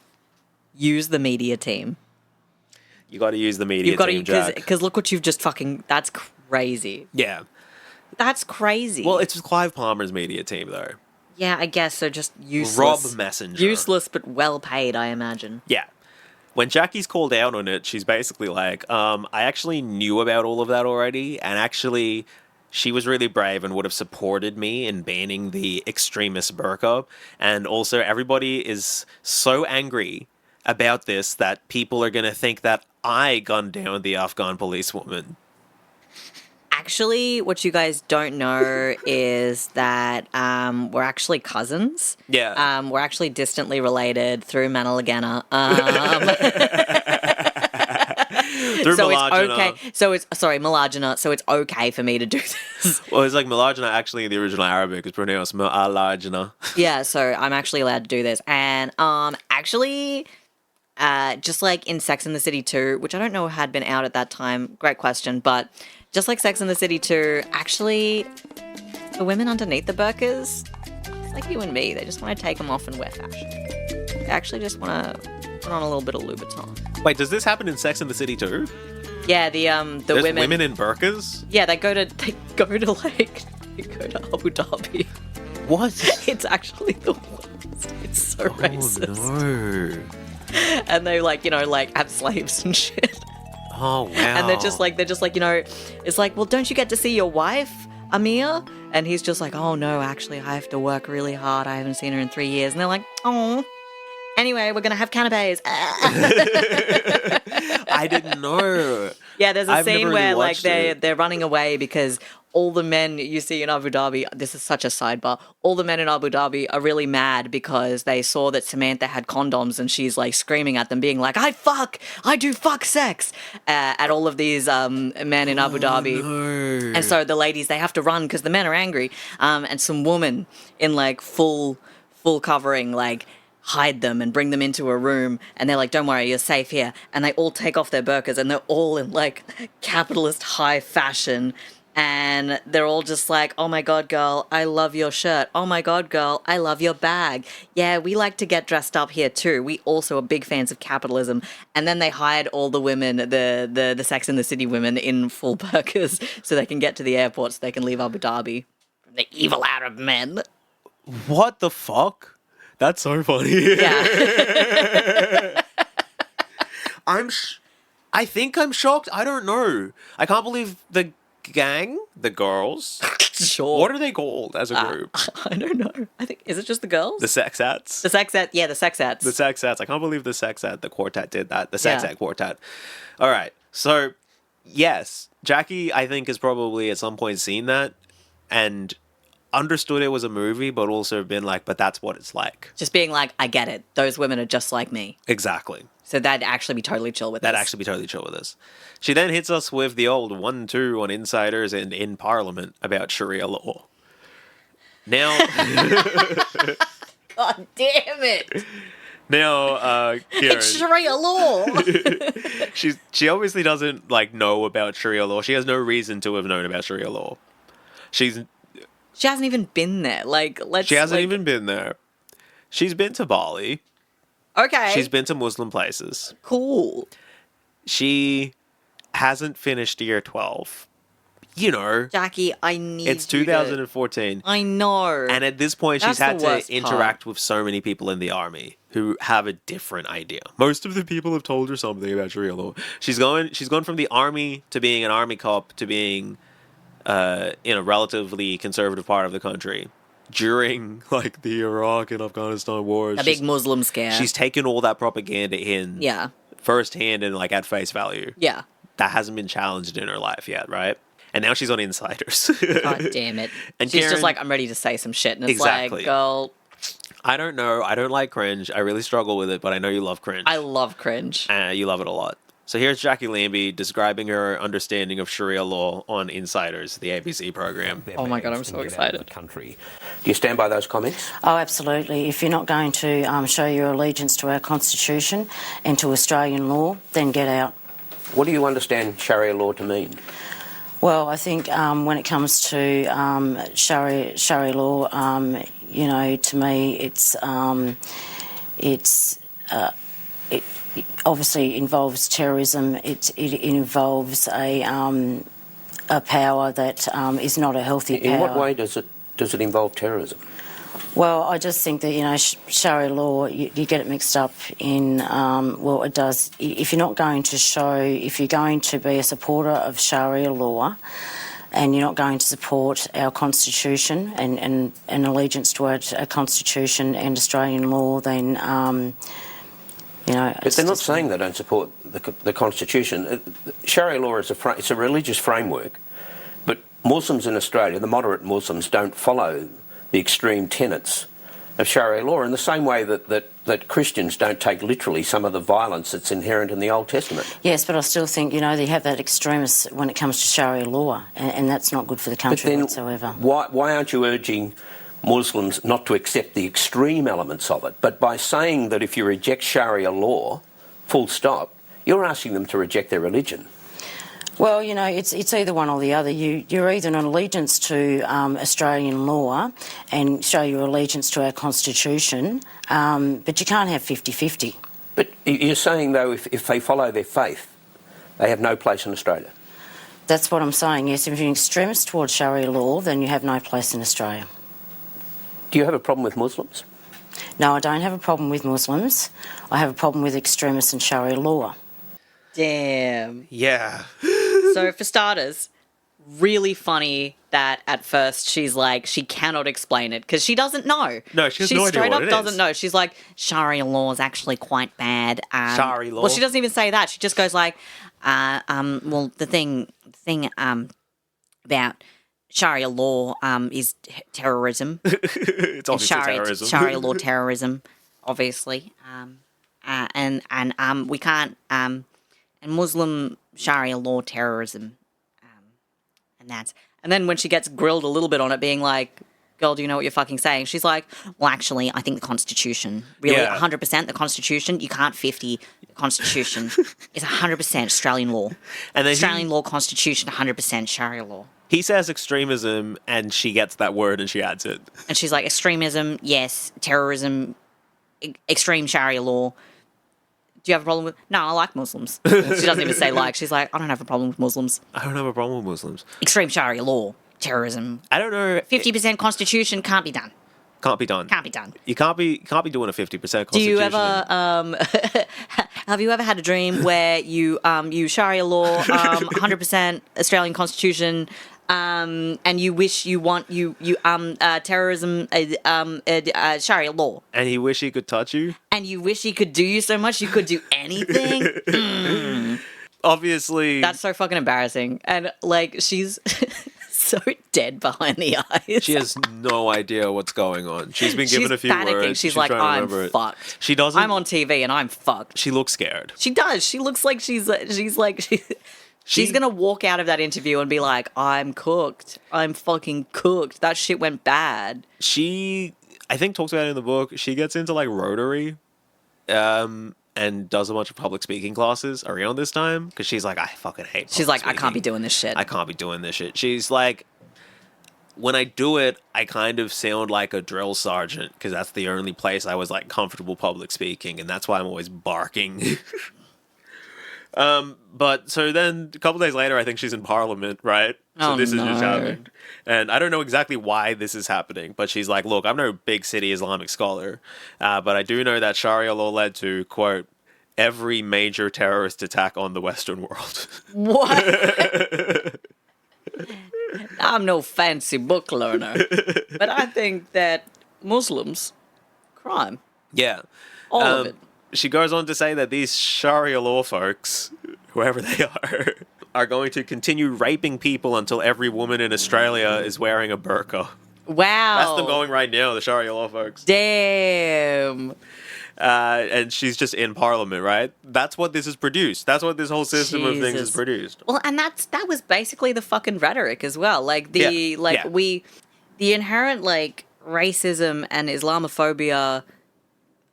Use the media team. You got to use the media You've got team, to, Jack. because look what you've just fucking. That's crazy. Yeah. That's crazy. Well, it's Clive Palmer's media team, though. yeah, I guess so. Just useless. Rob Messenger. Useless, but well paid, I imagine. Yeah. When Jacqui's called out on it, she's basically like, I actually knew about all of that already, and actually, she was really brave and would have supported me in banning the extremist burqa. And also, everybody is so angry about this that people are going to think that I gunned down the Afghan policewoman. Actually, what you guys don't know is that we're actually cousins. Yeah. We're actually distantly related through Manalagana. Through So Milagina. it's okay. So it's sorry, Milagina. So it's okay for me to do this. Well, it's like Milagina actually in the original Arabic is pronounced Milagina. Yeah, so I'm actually allowed to do this. And actually, just like in Sex and the City 2, which I don't know had been out at that time, great question, but just like Sex and the City 2, actually, the women underneath the burqas, it's like you and me, they just want to take them off and wear fashion. They actually just want to put on a little bit of Louboutin. Wait, does this happen in Sex and the City too? Yeah, the There's women in burqas? Yeah, they go to Abu Dhabi. What? It's actually the worst. It's so racist. Oh, no. And they like have slaves and shit. Oh, wow. And they're just like, it's like, well, don't you get to see your wife, Amir? And he's just like, oh no, actually, I have to work really hard. I haven't seen her in 3 years. And they're like, oh. Anyway, we're gonna have canapes. I didn't know. Yeah, there's a I've scene never where really like watched it. they're running away because all the men you see in Abu Dhabi, this is such a sidebar, all the men in Abu Dhabi are really mad because they saw that Samantha had condoms and she's like screaming at them being like, I do fuck sex at all of these men in Abu Dhabi. No. And so the ladies, they have to run because the men are angry. And some woman in like full covering like hide them and bring them into a room, and they're like, don't worry, you're safe here. And they all take off their burqas and they're all in like capitalist high fashion, and they're all just like, oh my god, girl, I love your shirt. Oh my god, girl, I love your bag. Yeah, we like to get dressed up here too. We also are big fans of capitalism. And then they hide all the women, the Sex and the City women, in full burqas so they can get to the airport so they can leave Abu Dhabi from the evil Arab men. What the fuck? That's so funny. Yeah. I think I'm shocked. I don't know. I can't believe the gang, the girls. Sure. What are they called as a group? I don't know. I think, is it just the girls? The Sexats? The Sexats. Yeah, the Sexats. The Sexats. I can't believe the Sexat, the quartet did that. The Sexat Yeah. quartet. All right. So, yes, Jacqui, I think, has probably at some point seen that and understood it was a movie, but also been like, but that's what it's like. Just being like, I get it. Those women are just like me. Exactly. So that'd actually be totally chill with That'd us. actually be totally chill with us. She then hits us with the old 1-2 on insiders and in Parliament about Sharia law. Now, God damn it. Kieran, It's Sharia law. she obviously doesn't like know about Sharia law. She has no reason to have known about Sharia law. She's She hasn't even been there. Like, let's. She hasn't like, even been there. She's been to Bali. Okay. She's been to Muslim places. cool. She hasn't finished year 12. You know, Jacqui, I need. it's you to- 2014. I know. And at this point, she's That's had the to worst interact with so many people in the army who have a different idea. Most of the people have told her something about Sharia law. She's gone from the army to being an army cop to being in a relatively conservative part of the country during like the Iraq and Afghanistan wars. A big Muslim scare. She's taken all that propaganda in Yeah. firsthand and like at face value. Yeah. That hasn't been challenged in her life yet, right? And now she's on Insiders. God damn it. And She's Karen- just like, I'm ready to say some shit. And it's Exactly. like, girl, I don't know. I don't like cringe. I really struggle with it, but I know you love cringe. I love cringe. You love it a lot. So here's Jacqui Lambie describing her understanding of Sharia law on Insiders, the ABC program. Oh my God, I'm so excited. Country. Do you stand by those comments? Oh, absolutely. If you're not going to show your allegiance to our Constitution and to Australian law, then get out. What do you understand Sharia law to mean? Well, I think when it comes to Sharia law, you know, to me, it obviously involves terrorism. It involves a power that is not a healthy power. In what way does it involve terrorism? Well, I just think that, you know, Sharia law, you get it mixed up in, well, it does. If you're not going to if you're going to be a supporter of Sharia law and you're not going to support our Constitution and allegiance to our Constitution and Australian law, then, you know... But they're not saying they don't support the Constitution. Sharia law is it's a religious framework, but Muslims in Australia, the moderate Muslims, don't follow the extreme tenets of Sharia law in the same way that Christians don't take literally some of the violence that's inherent in the Old Testament. Yes, but I still think, you know, they have that extremist when it comes to Sharia law, and that's not good for the country But then whatsoever. Why aren't you urging Muslims not to accept the extreme elements of it, but by saying that if you reject Sharia law, full stop, you're asking them to reject their religion? Well, you know, it's either one or the other. You're either an allegiance to Australian law and show your allegiance to our Constitution, but you can't have 50-50. But you're saying, though, if they follow their faith, they have no place in Australia? That's what I'm saying, yes. If you're an extremist towards Sharia law, then you have no place in Australia. Do you have a problem with Muslims? No, I don't have a problem with Muslims. I have a problem with extremists in Sharia law. Damn. Yeah. So, for starters, really funny that at first she's like, she cannot explain it because she doesn't know. No, she has no idea straight what up it doesn't is. know. She's like, Sharia law is actually quite bad. Sharia law? Well, she doesn't even say that. She just goes like, well, the thing about Sharia law is terrorism. It's obviously terrorism. Sharia law terrorism, obviously. And we can't and Muslim Sharia law terrorism. And then when she gets grilled a little bit on it, being like, girl, do you know what you're fucking saying? She's like, well, actually, I think the Constitution, really, Yeah. 100% the Constitution, you can't 50 the Constitution. It's 100% Australian law. And then Australian law Constitution, 100% Sharia law. he says extremism, and she gets that word and she adds it. And she's like, extremism, yes. Terrorism, extreme Sharia law. Do you have a problem with... No, I like Muslims. She doesn't even say like. She's like, I don't have a problem with Muslims. I don't have a problem with Muslims. Extreme Sharia law, terrorism. I don't know. 50% Constitution can't be done. Can't be done. Can't be done. You can't be doing a 50% Constitution. Do you ever have you ever had a dream where you Sharia law 100% Australian Constitution and you wish you terrorism Sharia law and he wish he could touch you? and you wish he could do you so much you could do anything? Obviously. That's so fucking embarrassing. And like she's so dead behind the eyes. She has no idea what's going on. She's been given a few panicking. words. She's like, trying to I'm remember it. fucked. She doesn't. I'm on TV and I'm fucked. She looks scared. She does. She looks like she's gonna walk out of that interview and be like, I'm cooked. I'm fucking cooked. That shit went bad. She, I think, talks about it in the book. She gets into like Rotary, and does a bunch of public speaking classes around this time because she's like, I fucking hate. She's public like, I can't speaking. be doing this shit. I can't be doing this shit. She's like, when I do it, I kind of sound like a drill sergeant because that's the only place I was like comfortable public speaking, and that's why I'm always barking. But so then a couple days later, I think she's in Parliament, right? So Oh, this is just no. happened. And I don't know exactly why this is happening, but she's like, look, I'm no big city Islamic scholar, but I do know that Sharia law led to, quote, every major terrorist attack on the Western world. What? I'm no fancy book learner, but I think that Muslims, crime, Yeah. all of it. She goes on to say that these Sharia law folks, whoever they are going to continue raping people until every woman in Australia is wearing a burqa. Wow. That's them going right now, the Sharia law folks. Damn. And she's just in Parliament, right? That's what this has produced. That's what this whole system of things has Jesus. produced. Well, and that was basically the fucking rhetoric as well. Like the the inherent like racism and Islamophobia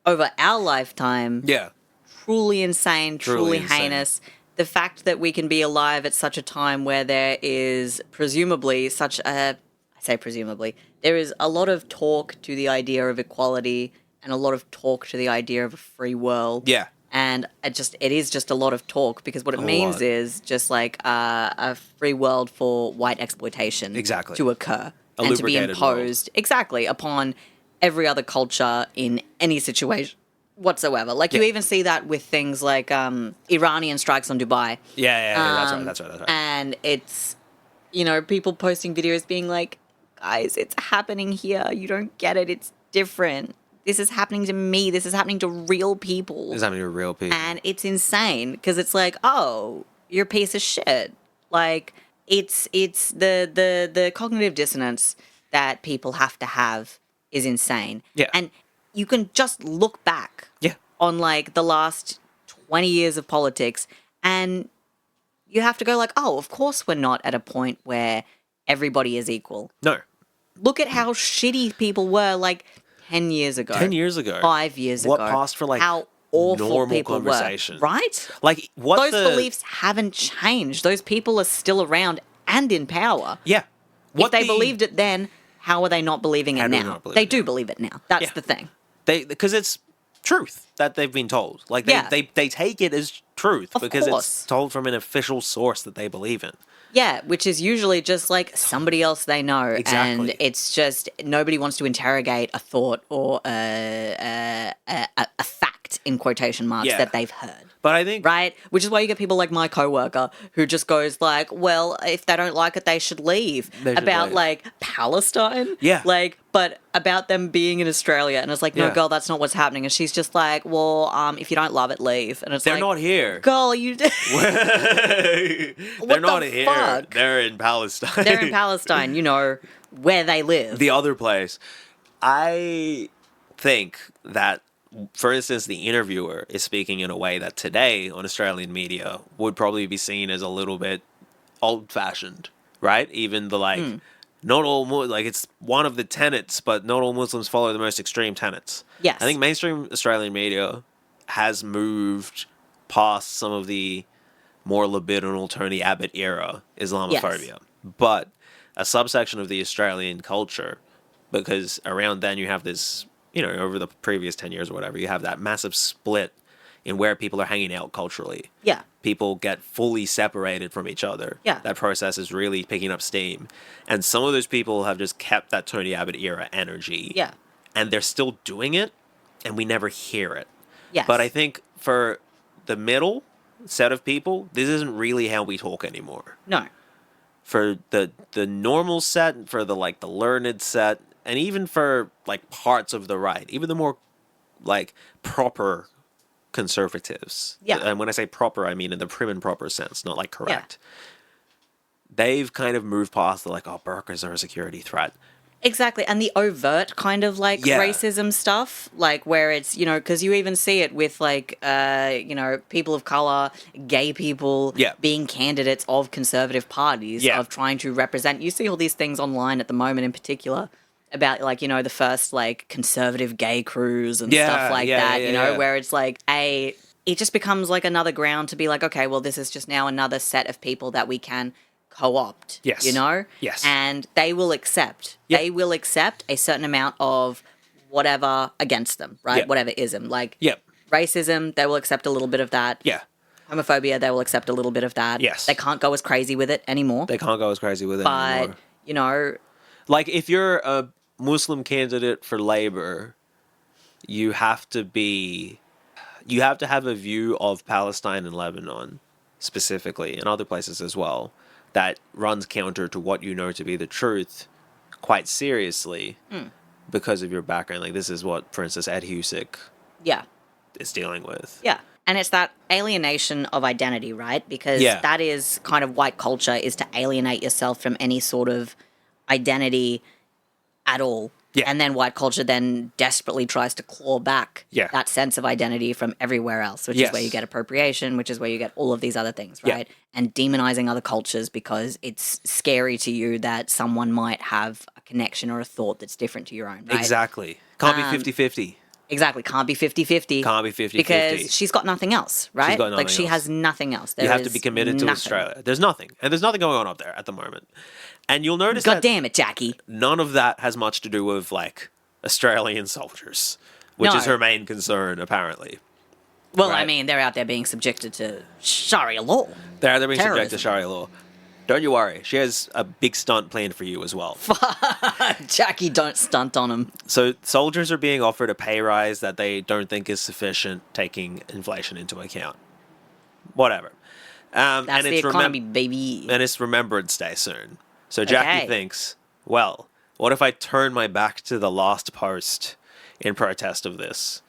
over our lifetime. Yeah. Truly insane, truly insane. heinous. The fact that we can be alive at such a time where there is presumably such a, I say presumably, there is a lot of talk to the idea of equality and a lot of talk to the idea of a free world. Yeah. And it is just a lot of talk because what it means lot. is just like a free world for white exploitation Exactly. to occur A and to be lubricated world. imposed exactly upon every other culture in any situation whatsoever. Like you even see that with things like Iranian strikes on Dubai. Yeah, that's right. And it's, people posting videos being like, guys, it's happening here. You don't get it. It's different. This is happening to me. This is happening to real people. This is happening to real people. And it's insane because it's like, oh, you're a piece of shit. Like it's the cognitive dissonance that people have to have is insane. Yeah. And you can just look back on like the last 20 years of politics and you have to go like, oh, of course we're not at a point where everybody is equal. No. Look at how shitty people were like 10 years ago. 10 years ago. 5 years What ago. passed for, like, how awful normal people conversation. were. Right? Like, what Those beliefs haven't changed. Those people are still around and in power. Yeah. If they believed it then, how are they not believing How it do they now? not believe They it do now? believe it now. That's Yeah. the thing. Because it's truth that they've been told. Like, they take it as truth Of because course. it's told from an official source that they believe in. Yeah, which is usually just like somebody else they know. Exactly. And it's just nobody wants to interrogate a thought or a fact in quotation marks Yeah. that they've heard. But I think... Right? Which is why you get people like my coworker who just goes like, well, if they don't like it, they should leave. They should About leave. like Palestine. Yeah. Like, but about them being in Australia. And it's like, no, Yeah. girl, that's not what's happening. And she's just like, well, if you don't love it, leave. And it's They're like, not here. girl, you... They're not the here. fuck? They're in Palestine. They're in Palestine, where they live. The other place. I think that, for instance, the interviewer is speaking in a way that today on Australian media would probably be seen as a little bit old-fashioned, right? Even the not all it's one of the tenets, but not all Muslims follow the most extreme tenets. Yes. I think mainstream Australian media has moved past some of the more libidinal Tony Abbott era Islamophobia, but a subsection of the Australian culture, because around then you have this, over the previous 10 years or whatever, you have that massive split in where people are hanging out culturally. Yeah. People get fully separated from each other. Yeah. That process is really picking up steam. And some of those people have just kept that Tony Abbott era energy. Yeah. And they're still doing it, and we never hear it. Yes. But I think for the middle set of people, this isn't really how we talk anymore. No. For the normal set, for the learned set, and even for parts of the right, even the more proper conservatives. Yeah. And when I say proper, I mean in the prim and proper sense, not correct. They've kind of moved past the burqas are a security threat. Exactly. And the overt kind of racism stuff, where it's, because you even see it with people of color, gay people being candidates of conservative parties, of trying to represent. You see all these things online at the moment in particular about the first conservative gay crews and stuff like that, where it's it just becomes another ground to be okay, well, this is just now another set of people that we can co-opt. Yes. You know? Yes. And they will accept. Yep. They will accept a certain amount of whatever against them, right? Yep. Whatever ism. Like Yep. racism, they will accept a little bit of that. Yeah. Homophobia, they will accept a little bit of that. Yes. They can't go as crazy with it anymore. They can't go as crazy with it But, anymore. you know, Like, if you're a Muslim candidate for Labour, you have to have a view of Palestine and Lebanon, specifically, and other places as well, that runs counter to what you know to be the truth quite seriously because of your background. Like, this is what, for instance, Ed Husick yeah. is dealing with. Yeah. And it's that alienation of identity, right? Because Yeah. that is kind of white culture, is to alienate yourself from any sort of identity at all. Yeah. And then white culture then desperately tries to claw back Yeah. that sense of identity from everywhere else, which Yes. is where you get appropriation, which is where you get all of these other things, Yeah. right? And demonizing other cultures because it's scary to you that someone might have a connection or a thought that's different to your own, right? Exactly. Can't be 50-50. Exactly. Can't be 50-50. Can't be 50-50. Because she's got nothing else, right? got like nothing she else. has nothing else. You There have to is be committed to nothing. Australia. There's nothing. And there's nothing going on up there at the moment. And you'll notice God that damn it, Jacqui. none of that has much to do with, like, Australian soldiers, which No. is her main concern, apparently. Well, I Right. mean, they're out there being subjected to Sharia law. They're being subject to Terrorism. Sharia law. Don't you worry. She has a big stunt planned for you as well. Jacqui, don't stunt on him. So soldiers are being offered a pay rise that they don't think is sufficient, taking inflation into account. Whatever. That's and the it's economy, baby. And it's Remembrance Day soon. So Jacqui Okay. thinks, well, what if I turn my back to the last post in protest of this?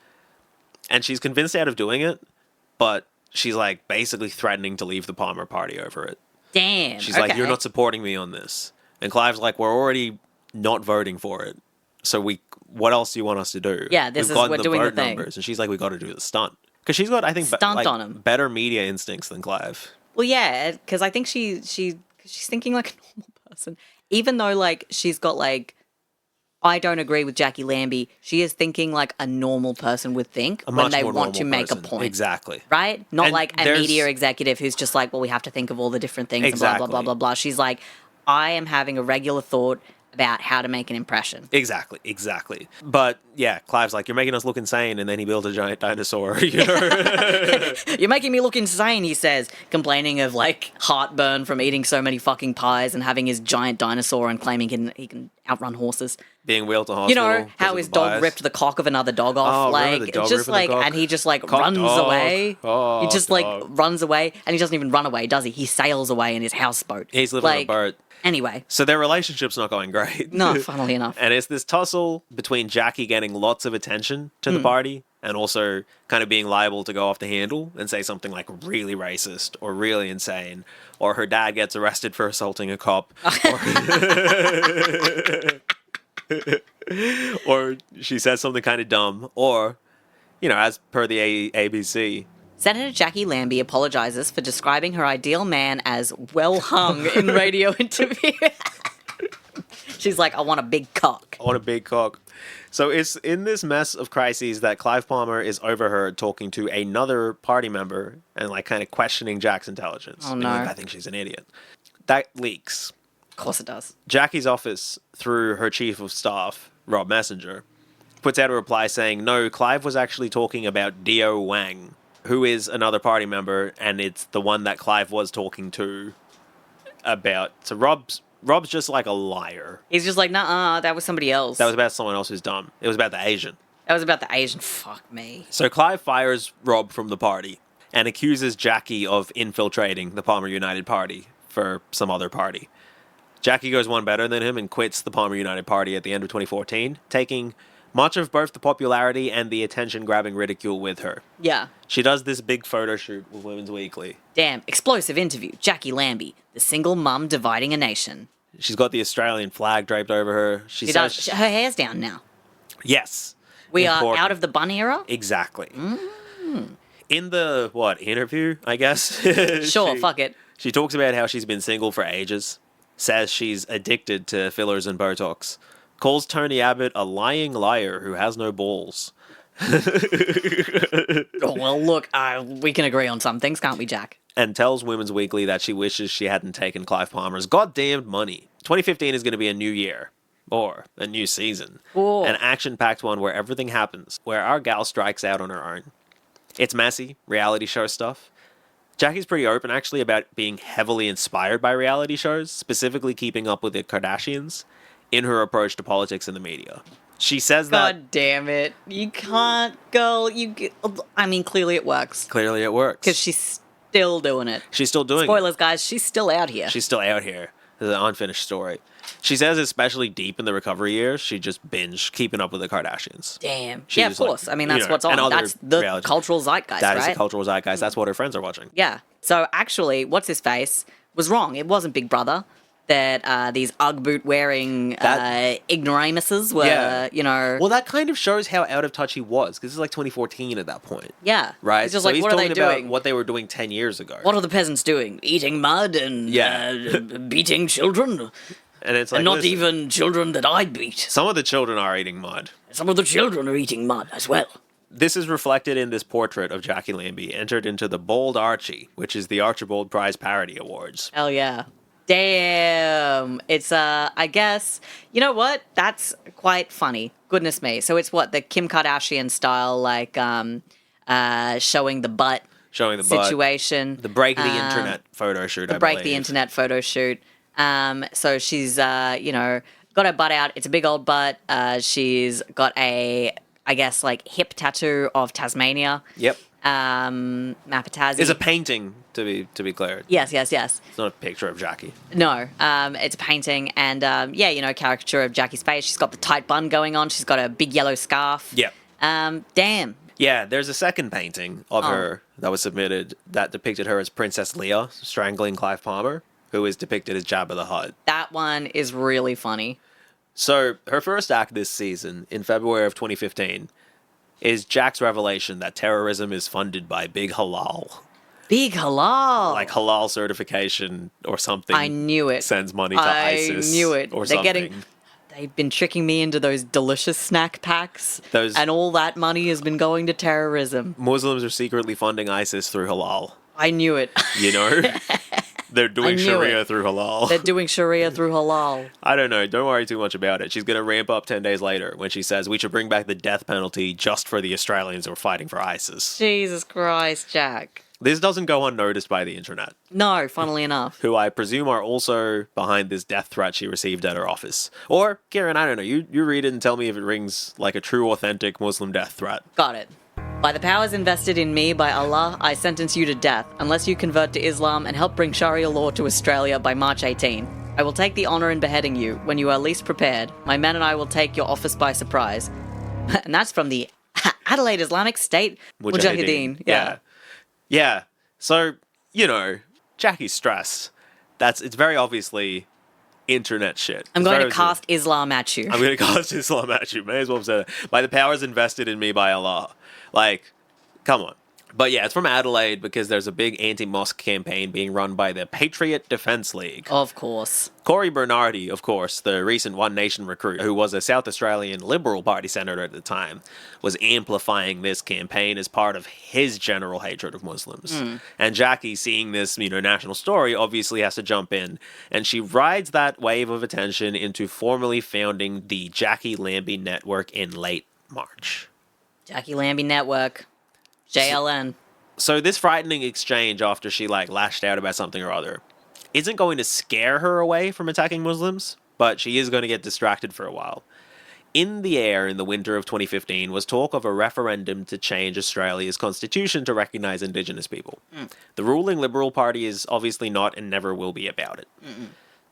And she's convinced out of doing it, but she's like basically threatening to leave the Palmer party over it. Damn. She's like, okay. you're not supporting me on this. And Clive's like, we're already not voting for it. So what else do you want us to do? Yeah, this We've is- gotten we're doing the vote thing. numbers. And she's like, we got to do the stunt. Because she's got, I think, Stunt on him. better media instincts than Clive. Well, yeah, because I think she's thinking like a normal person. Even though, like, she's got, like, I don't agree with Jacqui Lambie, she is thinking like a normal person would think A when much they more want to normal make a person. point. Exactly. Right? Not And like a there's- media executive who's just like, well, we have to think of all the different things and blah, blah, blah, Exactly. blah, blah. She's like, I am having a regular thought about how to make an impression. Exactly. But yeah, Clive's like, you're making us look insane, and then he built a giant dinosaur. You know? You're making me look insane, he says, complaining of like heartburn from eating so many fucking pies and having his giant dinosaur and claiming he can outrun horses. Being wheeled to You hospital. know 'cause how of his the dog bias. ripped the cock of another dog off, Oh, like remember the dog just ripping the like, cock? and he just like Cock runs dog. away. Oh, he just like dog. runs away, and he doesn't even run away, does he? He sails away in his houseboat. He's living on a boat. Anyway, So their relationship's not going great. no, funnily enough. And it's this tussle between Jacqui getting lots of attention to the party and also kind of being liable to go off the handle and say something like really racist or really insane, or her dad gets arrested for assaulting a cop, or she says something kind of dumb, or, you know, as per the ABC, Senator Jacqui Lambie apologizes for describing her ideal man as well hung in radio interview. She's like, I want a big cock. on a big cock. So it's in this mess of crises that Clive Palmer is overheard talking to another party member and like kind of questioning Jack's intelligence. Oh, Being no. like, I think she's an idiot. That leaks. Of course it does. Jackie's office, through her chief of staff, Rob Messenger, puts out a reply saying, no, Clive was actually talking about Dio Wang, who is another party member, and it's the one that Clive was talking to about. So Rob's just like a liar. He's just like, nah, that was somebody else. That was about someone else who's dumb. It was about the Asian. That was about the Asian. Fuck me. So Clive fires Rob from the party and accuses Jacqui of infiltrating the Palmer United Party for some other party. Jacqui goes one better than him and quits the Palmer United Party at the end of 2014, taking much of both the popularity and the attention-grabbing ridicule with her. Yeah. She does this big photo shoot with Women's Weekly. Damn. Explosive interview. Jacqui Lambie, the single mum dividing a nation. She's got the Australian flag draped over her. She She says, does, her hair's down now. yes. We are Important. out of the bun era? Exactly. In the, interview, I guess? Sure, fuck it. She talks about how she's been single for ages, says she's addicted to fillers and Botox, calls Tony Abbott a lying liar who has no balls. Oh, well, look, we can agree on some things, can't we, Jack? and tells Women's Weekly that she wishes she hadn't taken Clive Palmer's goddamned money. 2015 is going to be a new year. Or a new season. Cool. An action-packed one where everything happens, where our gal strikes out on her own. It's messy, reality show stuff. Jacqui's pretty open, actually, about being heavily inspired by reality shows, specifically keeping up with the Kardashians, in her approach to politics and the media. She says that... God damn it. You can't, girl. I mean, clearly it works. Clearly it works. Because she's still doing it. She's still doing it. Spoilers, guys. She's still out here. She's still out here. There's an unfinished story. She says especially deep in the recovery years, she just binged Keeping Up with the Kardashians. Damn. She Yeah, of was like, course. I mean, that's you know, what's and on. other That's the reality- cultural zeitgeist, That right? is the cultural zeitgeist. That's what her friends are watching. Yeah. So actually, what's his face was wrong. It wasn't Big Brother that these Ugg boot wearing ignoramuses were, you know. Well, that kind of shows how out of touch he was, because this is like 2014 at that point. Yeah. Right? It's just So like, he's what are they talking about doing? what they were doing 10 years ago. What are the peasants doing? Eating mud and beating children? And it's like, And not listen, even children that I beat. some of the children are eating mud. Some of the children are eating mud as well. This is reflected in this portrait of Jacqui Lambie, entered into the Bold Archie, which is the Archibald Prize Parody Awards. Hell yeah. Damn. It's, I guess, you know what? That's quite funny. Goodness me. So it's what, the Kim Kardashian style, like, showing the butt Showing the butt. situation. The break the internet photo shoot, I break believe. the internet photo shoot. So she's, you know, got her butt out. It's a big old butt. She's got a, I guess, like, hip tattoo of Tasmania. Yep. Mapatazi. It's a painting, to be clear. Yes. It's not a picture of Jacqui. No, it's a painting, and yeah, you know, caricature of Jackie's face. She's got the tight bun going on. She's got a big yellow scarf. Yep. Damn. Yeah, there's a second painting of her that was submitted that depicted her as Princess Leia strangling Clive Palmer, who is depicted as Jabba the Hutt. That one is really funny. So, her first act this season, in February of 2015, is Jack's revelation that terrorism is funded by Big Halal. Big halal. Like halal certification or something. I knew it. Sends money to ISIS. I knew it. Or They're something. They've been tricking me into those delicious snack packs, Those- and all that money has been going to terrorism. Muslims are secretly funding ISIS through halal. I knew it. You know? They're doing knew Sharia it. through halal. They're doing Sharia through halal. I don't know. Don't worry too much about it. She's going to ramp up 10 days later when she says we should bring back the death penalty just for the Australians who are fighting for ISIS. Jesus Christ, Jack. This doesn't go unnoticed by the internet, No, funnily enough. who I presume are also behind this death threat she received at her office. Or, Kieran, I don't know. You read it and tell me if it rings like a true, authentic Muslim death threat. Got it. By the powers invested in me by Allah, I sentence you to death unless you convert to Islam and help bring Sharia law to Australia by March 18. I will take the honour in beheading you when you are least prepared. My men and I will take your office by surprise. And that's from the Adelaide Islamic State Mujahideen. Yeah. Yeah. So, you know, Jackie's stressed. It's very obviously internet shit. I'm It's going very to cast Islam at you. I'm going to cast Islam at you. May as well have said it. By the powers invested in me by Allah. Like, come on. But yeah, it's from Adelaide because there's a big anti-mosque campaign being run by the Patriot Defence League. Of course. Corey Bernardi, of course, the recent One Nation recruit, who was a South Australian Liberal Party senator at the time, was amplifying this campaign as part of his general hatred of Muslims. And Jacqui, seeing this, national story, obviously has to jump in, and she rides that wave of attention into formally founding the Jacqui Lambie Network in late March. Jacqui Lambie Network. JLN. So this frightening exchange after she lashed out about something or other isn't going to scare her away from attacking Muslims, but she is going to get distracted for a while. In the air in the winter of 2015 was talk of a referendum to change Australia's constitution to recognise Indigenous people. The ruling Liberal Party is obviously not and never will be about it.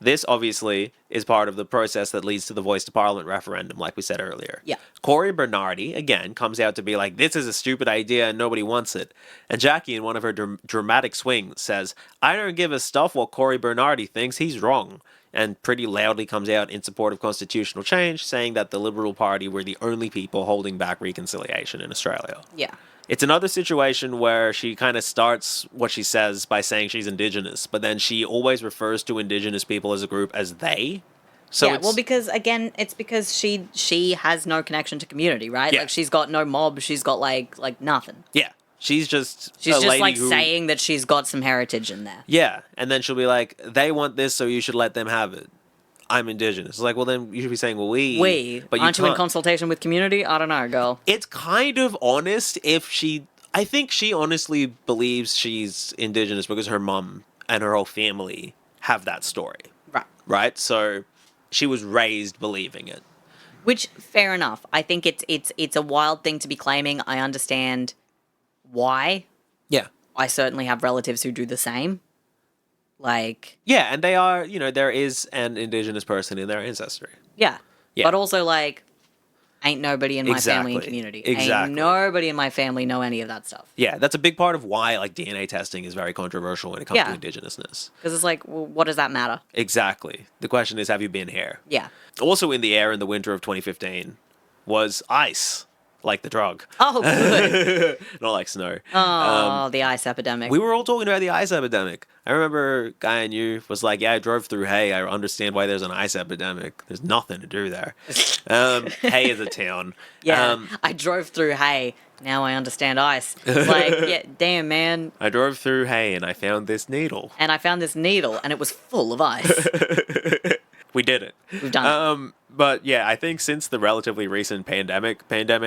This, obviously, is part of the process that leads to the Voice to Parliament referendum, like we said earlier. Yeah. Corey Bernardi, again, comes out to be like, this is a stupid idea and nobody wants it. And Jacqui, in one of her dramatic swings, says, I don't give a stuff what Corey Bernardi thinks, he's wrong. And pretty loudly comes out in support of constitutional change, saying that the Liberal Party were the only people holding back reconciliation in Australia. Yeah. It's another situation where she kind of starts what she says by saying she's Indigenous, but then she always refers to Indigenous people as a group as they. So yeah, it's, well, because, again, it's because she has no connection to community, right? Yeah. Like, she's got no mob, she's got, like nothing. yeah, She's just She's a just lady like who, saying that she's got some heritage in there. yeah, and then she'll be like, they want this, so you should let them have it. I'm indigenous. It's like, well, then you should be saying, well, but Aren't you in can't. consultation with community? I don't know, girl. It's kind of honest if she. I think she honestly believes she's indigenous because her mum and her whole family have that story, Right. right? So she was raised believing it. Which, fair enough. I think it's a wild thing to be claiming. I understand why. Yeah. I certainly have relatives who do the same. Like, Yeah, and they are, there is an indigenous person in their ancestry. yeah. Yeah. But also, like, ain't nobody in my family and Exactly. community. Exactly. Ain't nobody in my family know any of that stuff. Yeah, that's a big part of why like DNA testing is very controversial when it comes Yeah. to indigenousness. Because it's like, well, what does that matter? Exactly. The question is, have you been here? Yeah. Also in the air in the winter of 2015 was ice, like the drug, Oh, good. not like snow. Oh, the ice epidemic. We were all talking about the ice epidemic. I remember a guy I knew was like, yeah, I drove through Hay. I understand why there's an ice epidemic. There's nothing to do there. Hay is a town. Yeah, I drove through Hay. Now I understand ice. It's like, yeah, damn, man. I drove through Hay and I found this needle. And I found this needle, and it was full of ice. We did it. We've done it. But yeah, I think since the relatively recent pandemic,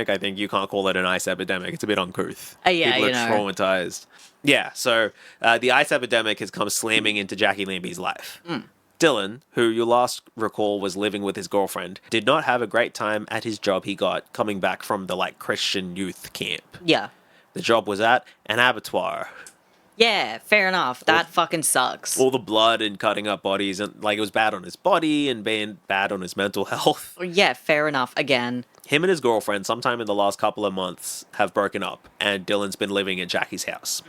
I think you can't call it an ice epidemic. It's a bit uncouth. Yeah, People you are know. traumatized. Yeah, so the ice epidemic has come slamming into Jacqui Lambie's life. Dylan, who you'll last recall was living with his girlfriend, did not have a great time at his job he got coming back from the Christian youth camp. Yeah. The job was at an abattoir. Yeah, fair enough. That fucking sucks. All the blood and cutting up bodies, and it was bad on his body and being bad on his mental health. Yeah, fair enough. Again. Him and his girlfriend, sometime in the last couple of months, have broken up, and Dylan's been living at Jackie's house.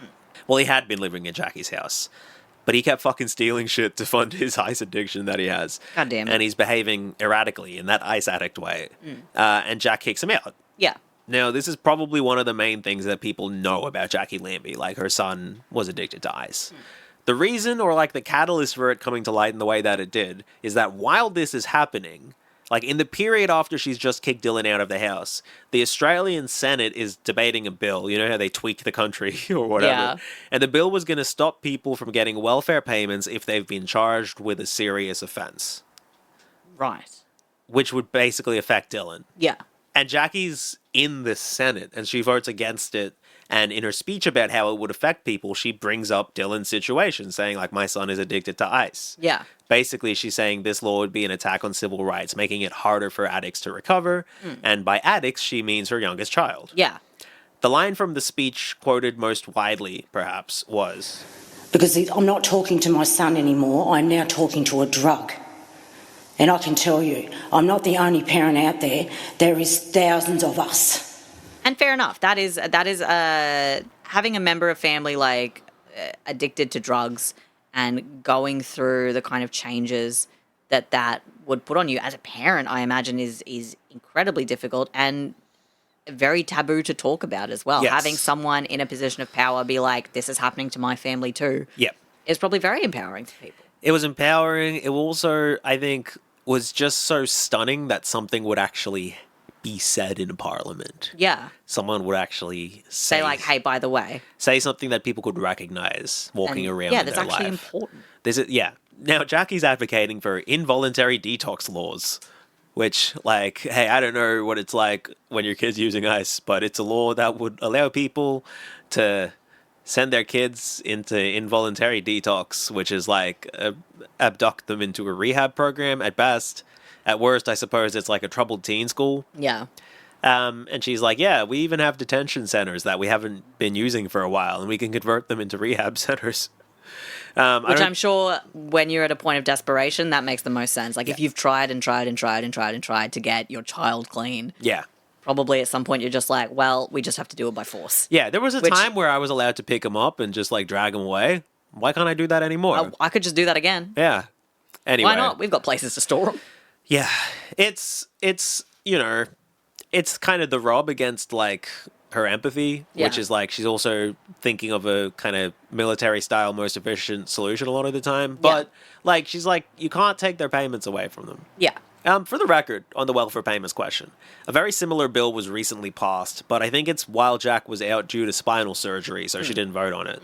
Well, he had been living at Jackie's house, but he kept fucking stealing shit to fund his ice addiction that he has. God damn it. And he's behaving erratically in that ice addict way. And Jack kicks him out. Yeah. Now, this is probably one of the main things that people know about Jacqui Lambie, like her son was addicted to ice. The reason, or the catalyst for it coming to light in the way that it did, is that while this is happening, in the period after she's just kicked Dylan out of the house, the Australian Senate is debating a bill. You know how they tweak the country or whatever? Yeah. And the bill was going to stop people from getting welfare payments if they've been charged with a serious offense, Right. which would basically affect Dylan. Yeah. And Jackie's in the Senate, and she votes against it. And in her speech about how it would affect people, she brings up Dylan's situation, saying, my son is addicted to ice. Yeah. Basically, she's saying this law would be an attack on civil rights, making it harder for addicts to recover. And by addicts, she means her youngest child. Yeah. The line from the speech quoted most widely, perhaps, was, Because I'm not talking to my son anymore, I'm now talking to a drug. And I can tell you, I'm not the only parent out there. There is thousands of us. And fair enough. That is having a member of family addicted to drugs and going through the kind of changes that would put on you as a parent, I imagine is incredibly difficult and very taboo to talk about as well. Yes. Having someone in a position of power be like, this is happening to my family too, yep. is probably very empowering to people. It was empowering. It also, I think, was just so stunning that something would actually be said in Parliament. Yeah. Someone would actually say, Hey, by the way. say something that people could recognize walking around Yeah, in that's their actually life. important. Yeah. Now, Jackie's advocating for involuntary detox laws, which, hey, I don't know what it's like when your kid's using ice, but it's a law that would allow people to send their kids into involuntary detox, which is abduct them into a rehab program at best. At worst, I suppose it's a troubled teen school. Yeah. And she's like, yeah, we even have detention centers that we haven't been using for a while, and we can convert them into rehab centers. Which I'm sure when you're at a point of desperation, that makes the most sense. If you've tried and tried and tried and tried and tried to get your child clean, Yeah. probably at some point you're just like, well, we just have to do it by force. Yeah, there was a time where I was allowed to pick him up and just drag him away. Why can't I do that anymore? I could just do that again. Yeah. Anyway. Why not? We've got places to store them. Yeah. It's kind of the rub against her empathy, which Yeah. is she's also thinking of a kind of military style most efficient solution a lot of the time. But she's you can't take their payments away from them. Yeah. For the record, on the welfare payments question, a very similar bill was recently passed, but I think it's while Jack was out due to spinal surgery, so she didn't vote on it.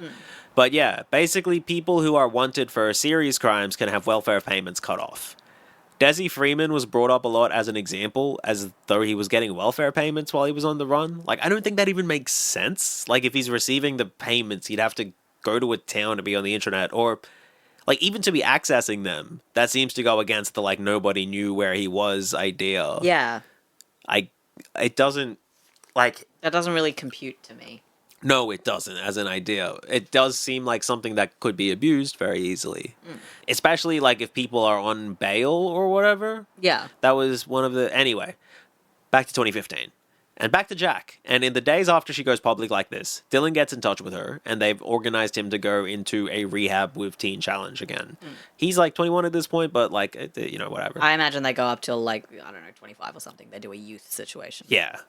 But yeah, basically people who are wanted for serious crimes can have welfare payments cut off. Desi Freeman was brought up a lot as an example, as though he was getting welfare payments while he was on the run. Like, I don't think that even makes sense. Like, if he's receiving the payments, he'd have to go to a town to be on the internet, or, like, even to be accessing them. That seems to go against the, like, nobody knew where he was idea. Yeah. It doesn't, like... That doesn't really compute to me. No, it doesn't, as an idea. It does seem like something that could be abused very easily. Especially, like, if people are on bail or whatever. Yeah. That was one of the... Anyway, back to 2015. And back to Jack. And in the days after she goes public like this, Dylan gets in touch with her, and they've organized him to go into a rehab with Teen Challenge again. He's, like, 21 at this point, but, like, you know, whatever. I imagine they go up till, like, I don't know, 25 or something. They do a youth situation. Yeah.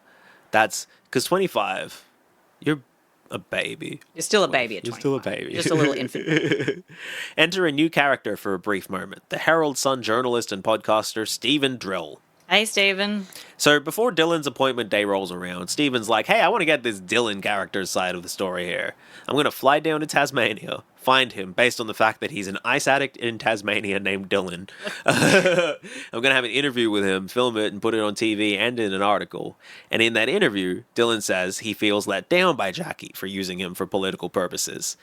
That's... Because 25, you're... a baby. You're still a baby at 25. You're still a baby. Just a little infant. Enter a new character for a brief moment. The Herald Sun journalist and podcaster Stephen Drill. Hey, Stephen. So before Dylan's appointment day rolls around, Stephen's like, hey, I want to get this Dylan character's side of the story here. I'm going to fly down to Tasmania, find him based on the fact that he's an ice addict in Tasmania named Dylan. I'm going to have an interview with him, film it, and put it on TV and in an article. And in that interview, Dylan says he feels let down by Jacqui for using him for political purposes.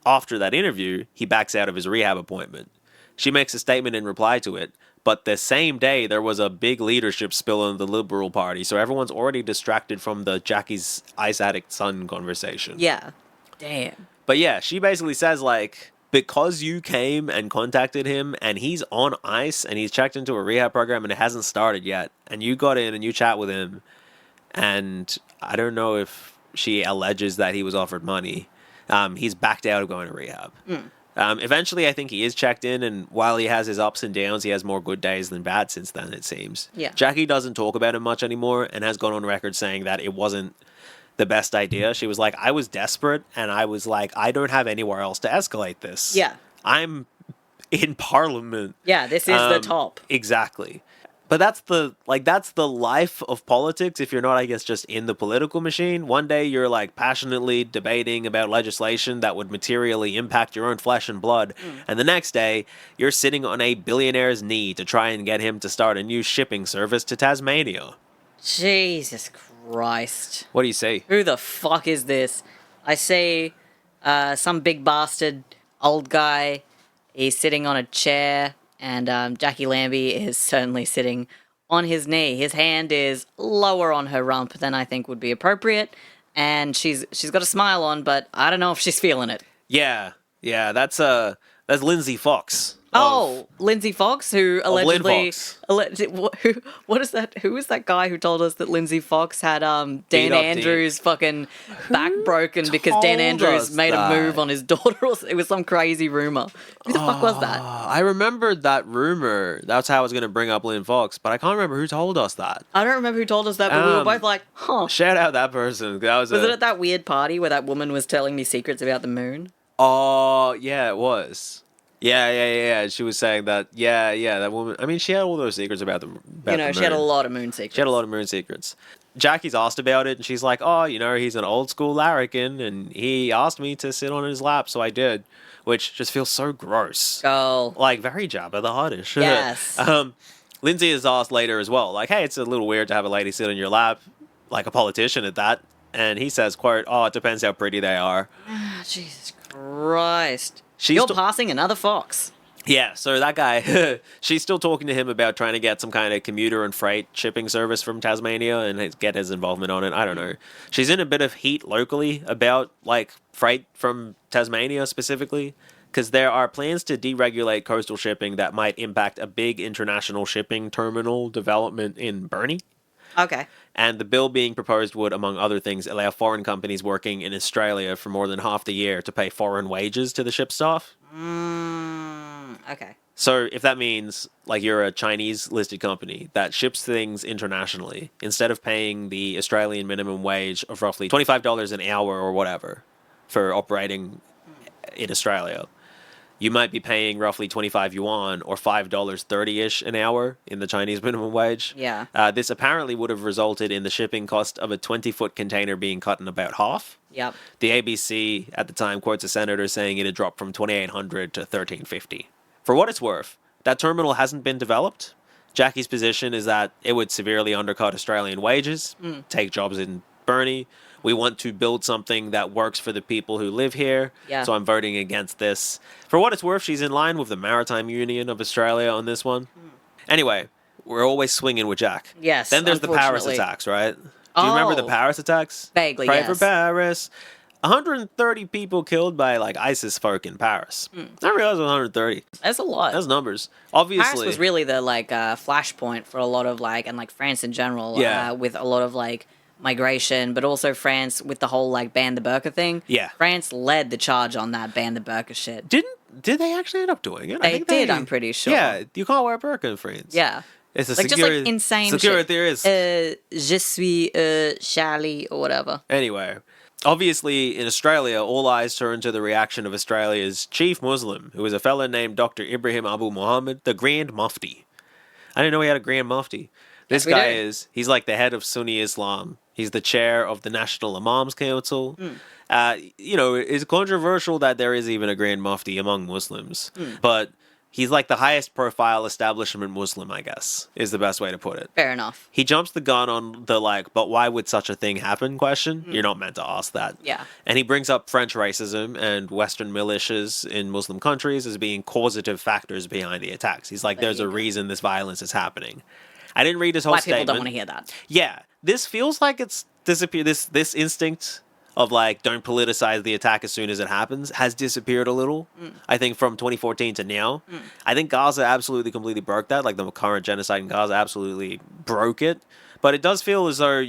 After that interview, he backs out of his rehab appointment. She makes a statement in reply to it, but the same day there was a big leadership spill in the Liberal Party, so everyone's already distracted from the Jacqui's ice addict son conversation. Yeah. Damn. But yeah, she basically says, like, because you came and contacted him and he's on ice and he's checked into a rehab program and it hasn't started yet, and you got in and you chat with him, and I don't know if she alleges that he was offered money, he's backed out of going to rehab. Eventually, I think he is checked in, and while he has his ups and downs, he has more good days than bad since then, it seems. Yeah. Jacqui doesn't talk about him much anymore and has gone on record saying that it wasn't the best idea. She was like, I was desperate, and I was like, I don't have anywhere else to escalate this. Yeah. I'm in Parliament. Yeah, this is the top. Exactly. But that's the life of politics if you're not, I guess, just in the political machine. One day you're, like, passionately debating about legislation that would materially impact your own flesh and blood. And the next day, you're sitting on a billionaire's knee to try and get him to start a new shipping service to Tasmania. Jesus Christ. What do you say? Who the fuck is this? I see some big bastard old guy. He's sitting on a chair, and Jacqui Lambie is certainly sitting on his knee. His hand is lower on her rump than I think would be appropriate, and she's got a smile on, but I don't know if she's feeling it. Yeah, that's Lindsay Fox. Lindsay Fox, who allegedly... Fox. What is that? Who is that guy who told us that Lindsay Fox had Dan Andrews' fucking back broken because Dan Andrews made a move on his daughter? It was some crazy rumor. Who the fuck was that? I remembered that rumor. That's how I was going to bring up Lynn Fox, but I can't remember who told us that. I don't remember who told us that, but we were both like, huh. Shout out that person. Was it at that weird party where that woman was telling me secrets about the moon? Oh, yeah, it was. Yeah. She was saying that. Yeah, that woman. I mean, she had all those secrets about the moon. She had a lot of moon secrets. She had a lot of moon secrets. Jacqui's asked about it, and she's like, oh, he's an old school larrikin, and he asked me to sit on his lap, so I did, which just feels so gross. Oh. Like, very Jabba the Huttish. Yes. Lindsay is asked later as well, like, hey, it's a little weird to have a lady sit on your lap, like a politician at that. And he says, quote, oh, it depends how pretty they are. Jesus Christ. You're passing another fox. Yeah, so that guy, she's still talking to him about trying to get some kind of commuter and freight shipping service from Tasmania and get his involvement on it. I don't know. She's in a bit of heat locally about, like, freight from Tasmania specifically, because there are plans to deregulate coastal shipping that might impact a big international shipping terminal development in Burnie. Okay. And the bill being proposed would, among other things, allow foreign companies working in Australia for more than half the year to pay foreign wages to the ship staff. Okay. So if that means, like, you're a Chinese-listed company that ships things internationally, instead of paying the Australian minimum wage of roughly $25 an hour or whatever for operating in Australia, you might be paying roughly 25 yuan or $5.30-ish an hour in the Chinese minimum wage. Yeah. This apparently would have resulted in the shipping cost of a 20-foot container being cut in about half. Yep. The ABC at the time quotes a senator saying it had dropped from 2,800 to 1,350. For what it's worth, that terminal hasn't been developed. Jacqui's position is that it would severely undercut Australian wages, take jobs in Burnie. We want to build something that works for the people who live here, Yeah. so I'm voting against this. For what it's worth, she's in line with the Maritime Union of Australia on this one. Anyway, we're always swinging with Jack. Yes, Then there's the Paris unfortunately. attacks, right? Do you remember the Oh. Paris attacks? Vaguely, Pray yes. for Paris. 130 people killed by like ISIS folk in Paris. I realized it was 130. That's a lot. That's numbers. Obviously, Paris was really the flashpoint for a lot of and France in general. Yeah. With a lot of migration, but also France with the whole ban the burqa thing. Yeah. France led the charge on that ban the burqa shit. did they actually end up doing it? I They think did, I'm pretty sure. Yeah, you can't wear a burqa in France. Yeah. It's a Just insane security shit. theorist. Je suis Charlie or whatever. Anyway, obviously in Australia, all eyes turn to the reaction of Australia's chief Muslim, who is a fellow named Dr. Ibrahim Abu Muhammad, the Grand Mufti. I didn't know he had a Grand Mufti. This Yes, we guy do. he's like the head of Sunni Islam. He's the chair of the National Imams Council. It's controversial that there is even a Grand Mufti among Muslims, but he's like the highest profile establishment Muslim, I guess, is the best way to put it. Fair enough. He jumps the gun on the but why would such a thing happen question. You're not meant to ask that. Yeah. And he brings up French racism and Western militias in Muslim countries as being causative factors behind the attacks. He's like, there's a reason this violence is happening. I didn't read his whole White statement. people don't want to hear that. Yeah. This feels like it's disappeared. This instinct of don't politicize the attack as soon as it happens has disappeared a little. I think from 2014 to now. I think Gaza absolutely completely broke that. The current genocide in Gaza absolutely broke it. But it does feel as though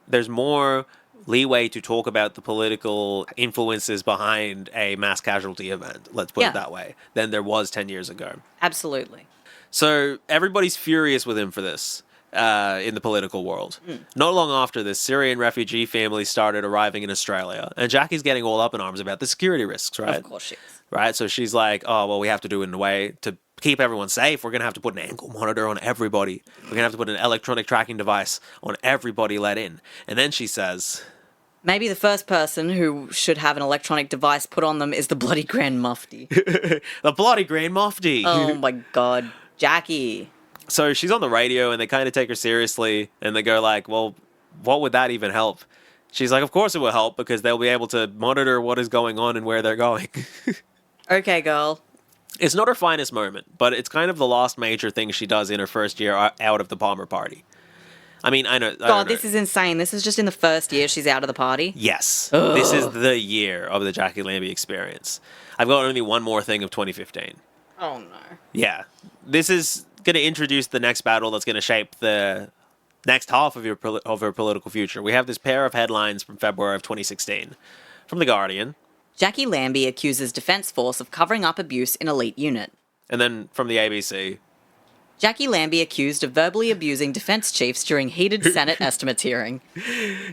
there's more leeway to talk about the political influences behind a mass casualty event, let's put Yeah. it that way, than there was 10 years ago. Absolutely. So everybody's furious with him for this in the political world. Not long after this, Syrian refugee families started arriving in Australia, and Jackie's getting all up in arms about the security risks, right? Of course she is. Right? So she's like, oh, well, we have to do it in a way to keep everyone safe. We're going to have to put an ankle monitor on everybody. We're going to have to put an electronic tracking device on everybody let in. And then she says, Maybe the first person who should have an electronic device put on them is the bloody Grand Mufti. the bloody Grand Mufti. Oh my god. Jacqui. So she's on the radio and they kind of take her seriously and they go well, what would that even help? She's like, of course it will help because they'll be able to monitor what is going on and where they're going. Okay, girl. It's not her finest moment, but it's kind of the last major thing she does in her first year out of the Palmer party. I mean, I know. God, this is insane. This is just in the first year she's out of the party. Yes. This is the year of the Jacqui Lambie experience. I've got only one more thing of 2015. Oh no. Yeah. This is going to introduce the next battle that's going to shape the next half of her political future. We have this pair of headlines from February of 2016 from The Guardian, Jacqui Lambie accuses Defence Force of covering up abuse in elite unit. and then from the ABC. Jacqui Lambie accused of verbally abusing defence chiefs during heated Senate estimates hearing.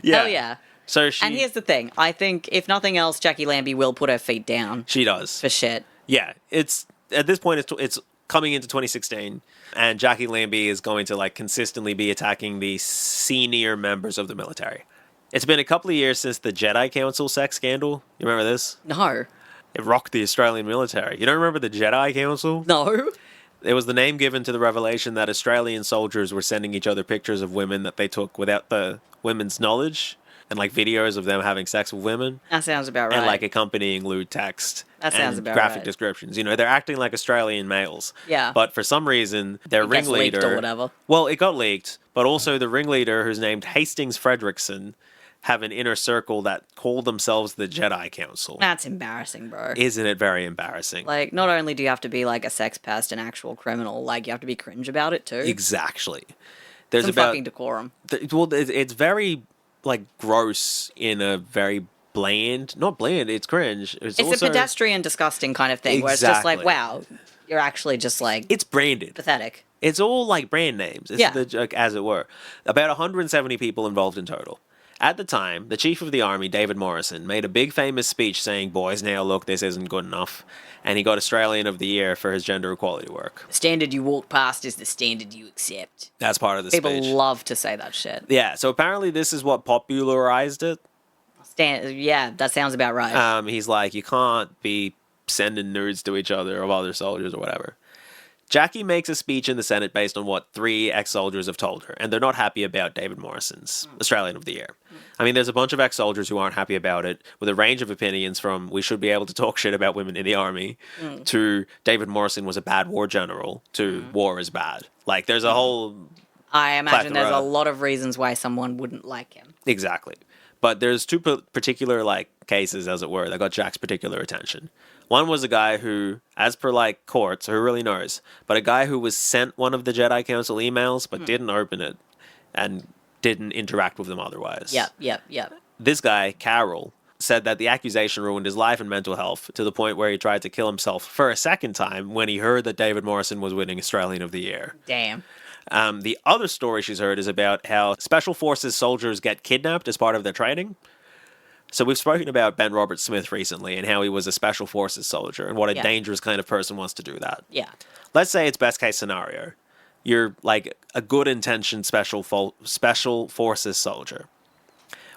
Hell yeah. So she, And here's the thing. I think, if nothing else, Jacqui Lambie will put her feet down she does. for shit. Yeah, it's at this point it's coming into 2016, and Jacqui Lambie is going to consistently be attacking the senior members of the military. It's been a couple of years since the Jedi Council sex scandal. You remember this? No. It rocked the Australian military. You don't remember the Jedi Council? No. It was the name given to the revelation that Australian soldiers were sending each other pictures of women that they took without the women's knowledge, and videos of them having sex with women. That sounds about right. And accompanying lewd text. That sounds and about graphic right. descriptions. They're acting like Australian males. Yeah. But for some reason, their It gets ringleader. leaked or whatever. Well, it got leaked, but also the ringleader, who's named Hastings Fredrickson, have an inner circle that call themselves the Jedi Council. That's embarrassing, bro. Isn't it very embarrassing? Not only do you have to be a sex pest, an actual criminal, you have to be cringe about it too. Exactly. There's Some about fucking decorum. It's very gross in a very bland. Not bland. It's cringe. It's also a pedestrian, disgusting kind of thing where it's just Exactly. wow, you're actually just It's branded. pathetic. It's all brand names. It's Yeah. as it were. About 170 people involved in total. At the time, the Chief of the Army, David Morrison, made a big famous speech saying, boys, now look, this isn't good enough. And he got Australian of the Year for his gender equality work. The standard you walk past is the standard you accept. That's part of the People speech. love to say that shit. Yeah, so apparently this is what popularized it. Yeah, that sounds about right. He's like, you can't be sending nudes to each other of other soldiers or whatever. Jacqui makes a speech in the Senate based on what 3 ex-soldiers have told her, and they're not happy about David Morrison's Australian of the Year. I mean, there's a bunch of ex-soldiers who aren't happy about it, with a range of opinions from we should be able to talk shit about women in the army, to David Morrison was a bad war general, to war is bad. Like, there's a whole... I imagine there's a plethora. lot of reasons why someone wouldn't like him. Exactly. But there's 2 particular, like, cases, as it were, that got Jack's particular attention. One was a guy who, as per, like, courts, who really knows, but a guy who was sent one of the Jedi Council emails but didn't open it and didn't interact with them otherwise. Yep. This guy, Carroll, said that the accusation ruined his life and mental health to the point where he tried to kill himself for a second time when he heard that David Morrison was winning Australian of the Year. Damn. The other story she's heard is about how Special Forces soldiers get kidnapped as part of their training. So we've spoken about Ben Robert Smith recently and how he was a Special Forces soldier and what a dangerous kind of person wants to do that. Yeah. Let's say it's best case scenario. You're like a good-intentioned Special Forces soldier.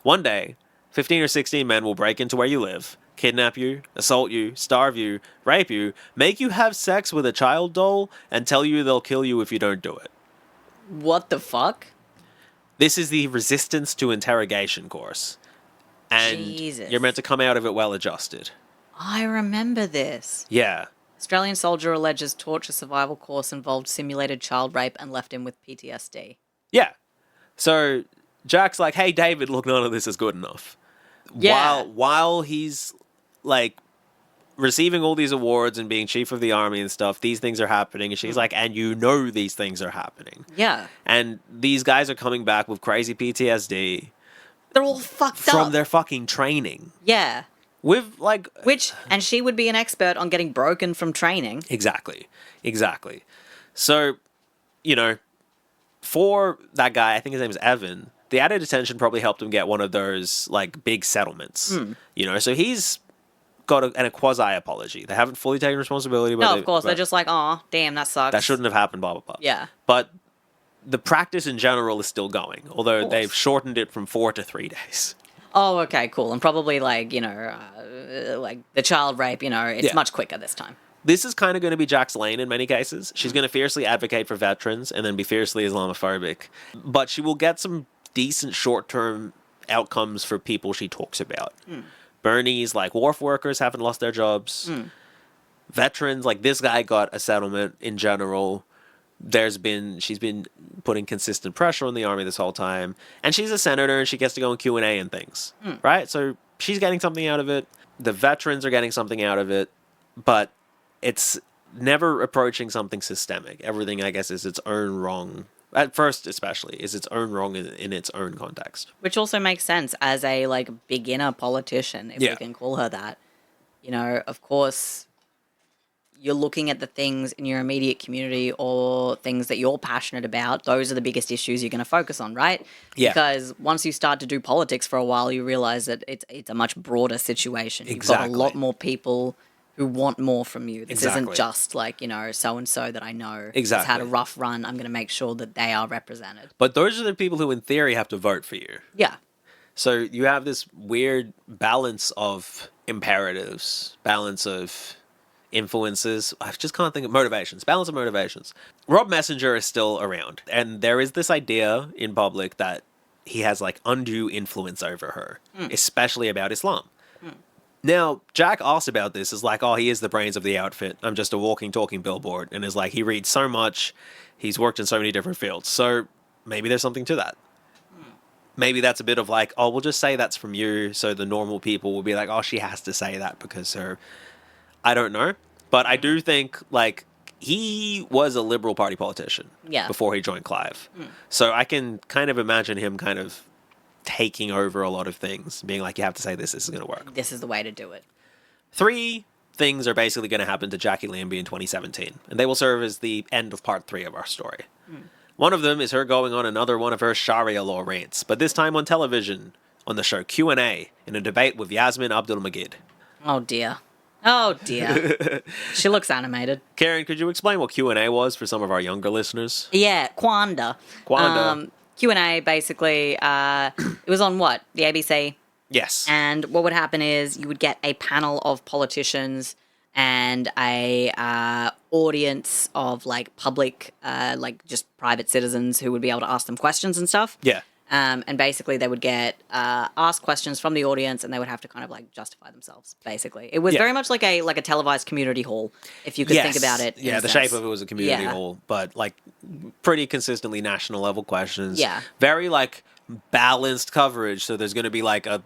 One day, 15 or 16 men will break into where you live, kidnap you, assault you, starve you, rape you, make you have sex with a child doll, and tell you they'll kill you if you don't do it. What the fuck? This is the Resistance to Interrogation course. And Jesus. you're meant to come out of it well adjusted. I remember this. Yeah. Australian soldier alleges torture survival course involved simulated child rape and left him with PTSD. Yeah. So Jack's like, hey, David, look, none of this is good enough. Yeah. While he's, like, receiving all these awards and being chief of the army and stuff, these things are happening. And she's like, and you know these things are happening. Yeah. And these guys are coming back with crazy PTSD. They're all fucked up. From their fucking training. Yeah. With, like... And she would be an expert on getting broken from training. Exactly. So, you know, for that guy, I think his name is Evan, the added attention probably helped him get one of those, like, big settlements. You know, so he's got a quasi-apology. They haven't fully taken responsibility. But No, of course. They're just like, oh, damn, that sucks. that shouldn't have happened, blah, blah, blah. Yeah. But the practice in general is still going, although they've shortened it from 4 to 3 days. Oh, okay, cool. And probably, like, you know, like the child rape, you know, it's much quicker this time. This is kind of going to be Jack's lane in many cases. She's going to fiercely advocate for veterans and then be fiercely Islamophobic. But she will get some decent short-term outcomes for people she talks about. Bernie's, like, wharf workers haven't lost their jobs. Veterans, like, this guy got a settlement in general. She's been putting consistent pressure on the army this whole time. And she's a senator and she gets to go in Q&A and things. Right? So she's getting something out of it. The veterans are getting something out of it. But it's never approaching something systemic. Everything, I guess, is its own wrong. At first, especially, is its own wrong in its own context. Which also makes sense as a, like, beginner politician, if we can call her that. You know, of course, you're looking at the things in your immediate community or things that you're passionate about. Those are the biggest issues you're going to focus on, right? Yeah. Because once you start to do politics for a while, you realize that it's a much broader situation. You've Exactly. got a lot more people who want more from you. This Exactly. isn't just like, you know, so-and-so that I know Exactly. has had a rough run. I'm going to make sure that they are represented. But those are the people who, in theory, have to vote for you. Yeah. So you have this weird balance of imperatives, balance of influences. I just can't think of motivations. Balance of motivations. Rob Messenger is still around. And there is this idea in public that he has, like, undue influence over her, especially about Islam. Now, Jack asked about this, is like, oh, he is the brains of the outfit. I'm just a walking, talking billboard. And is like, he reads so much. He's worked in so many different fields. So maybe there's something to that. Maybe that's a bit of like, oh, we'll just say that's from you. So the normal people will be like, oh, she has to say that because her... I don't know. But I do think, like, he was a Liberal Party politician before he joined Clive. So I can kind of imagine him kind of taking over a lot of things, being like, you have to say this is going to work. This is the way to do it. 3 things are basically going to happen to Jacqui Lambie in 2017, and they will serve as the end of part 3 of our story. One of them is her going on another one of her Sharia Law rants, but this time on television, on the show Q&A in a debate with Yasmin Abdul-Majid. Oh dear. Oh dear. She looks animated. Karen, could you explain what Q&A was for some of our younger listeners? Yeah, Quanda. Quanda. Q&A basically, it was on what? The ABC? Yes. And what would happen is you would get a panel of politicians and a audience of like public, like just private citizens who would be able to ask them questions and stuff. Yeah. And basically they would get asked questions from the audience and they would have to kind of like justify themselves, basically. It was very much like a televised community hall, if you could think about it. Yeah, the shape of it was a community hall, but like pretty consistently national level questions. Yeah. Very like balanced coverage, so there's going to be like a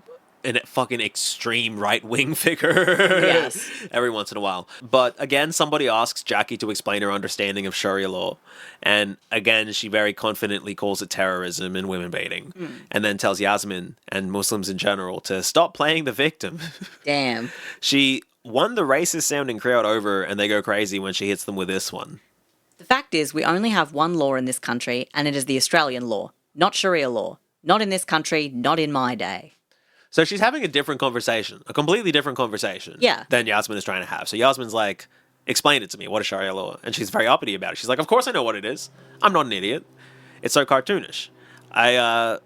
fucking extreme right-wing figure Yes. every once in a while. But again, somebody asks Jacqui to explain her understanding of Sharia law. And again, she very confidently calls it terrorism and women baiting. And then tells Yasmin and Muslims in general to stop playing the victim. Damn. She won the racist sounding crowd over and they go crazy when she hits them with this one. The fact is, we only have one law in this country, and it is the Australian law, not Sharia law. Not in this country, not in my day. So she's having a different conversation, a completely different conversation than Yasmin is trying to have. So Yasmin's like, explain it to me. What is Sharia law? And she's very uppity about it. She's like, of course I know what it is. I'm not an idiot. It's so cartoonish. I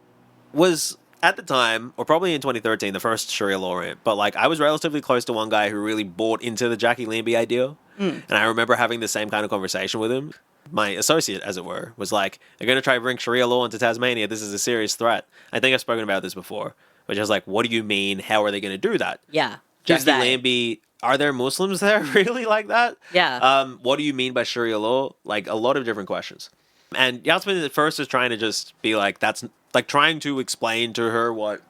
was, at the time, or probably in 2013, the first Sharia law rant, but like I was relatively close to one guy who really bought into the Jacqui Lambie idea. And I remember having the same kind of conversation with him. My associate, as it were, was like, they're going to try to bring Sharia law into Tasmania. This is a serious threat. I think I've spoken about this before. Which I was like, what do you mean? How are they going to do that? Yeah. Jacqui Lambie, are there Muslims there really like that? Yeah. What do you mean by Sharia law? Like, a lot of different questions. And Yasmin at first is trying to just be like, that's like trying to explain to her what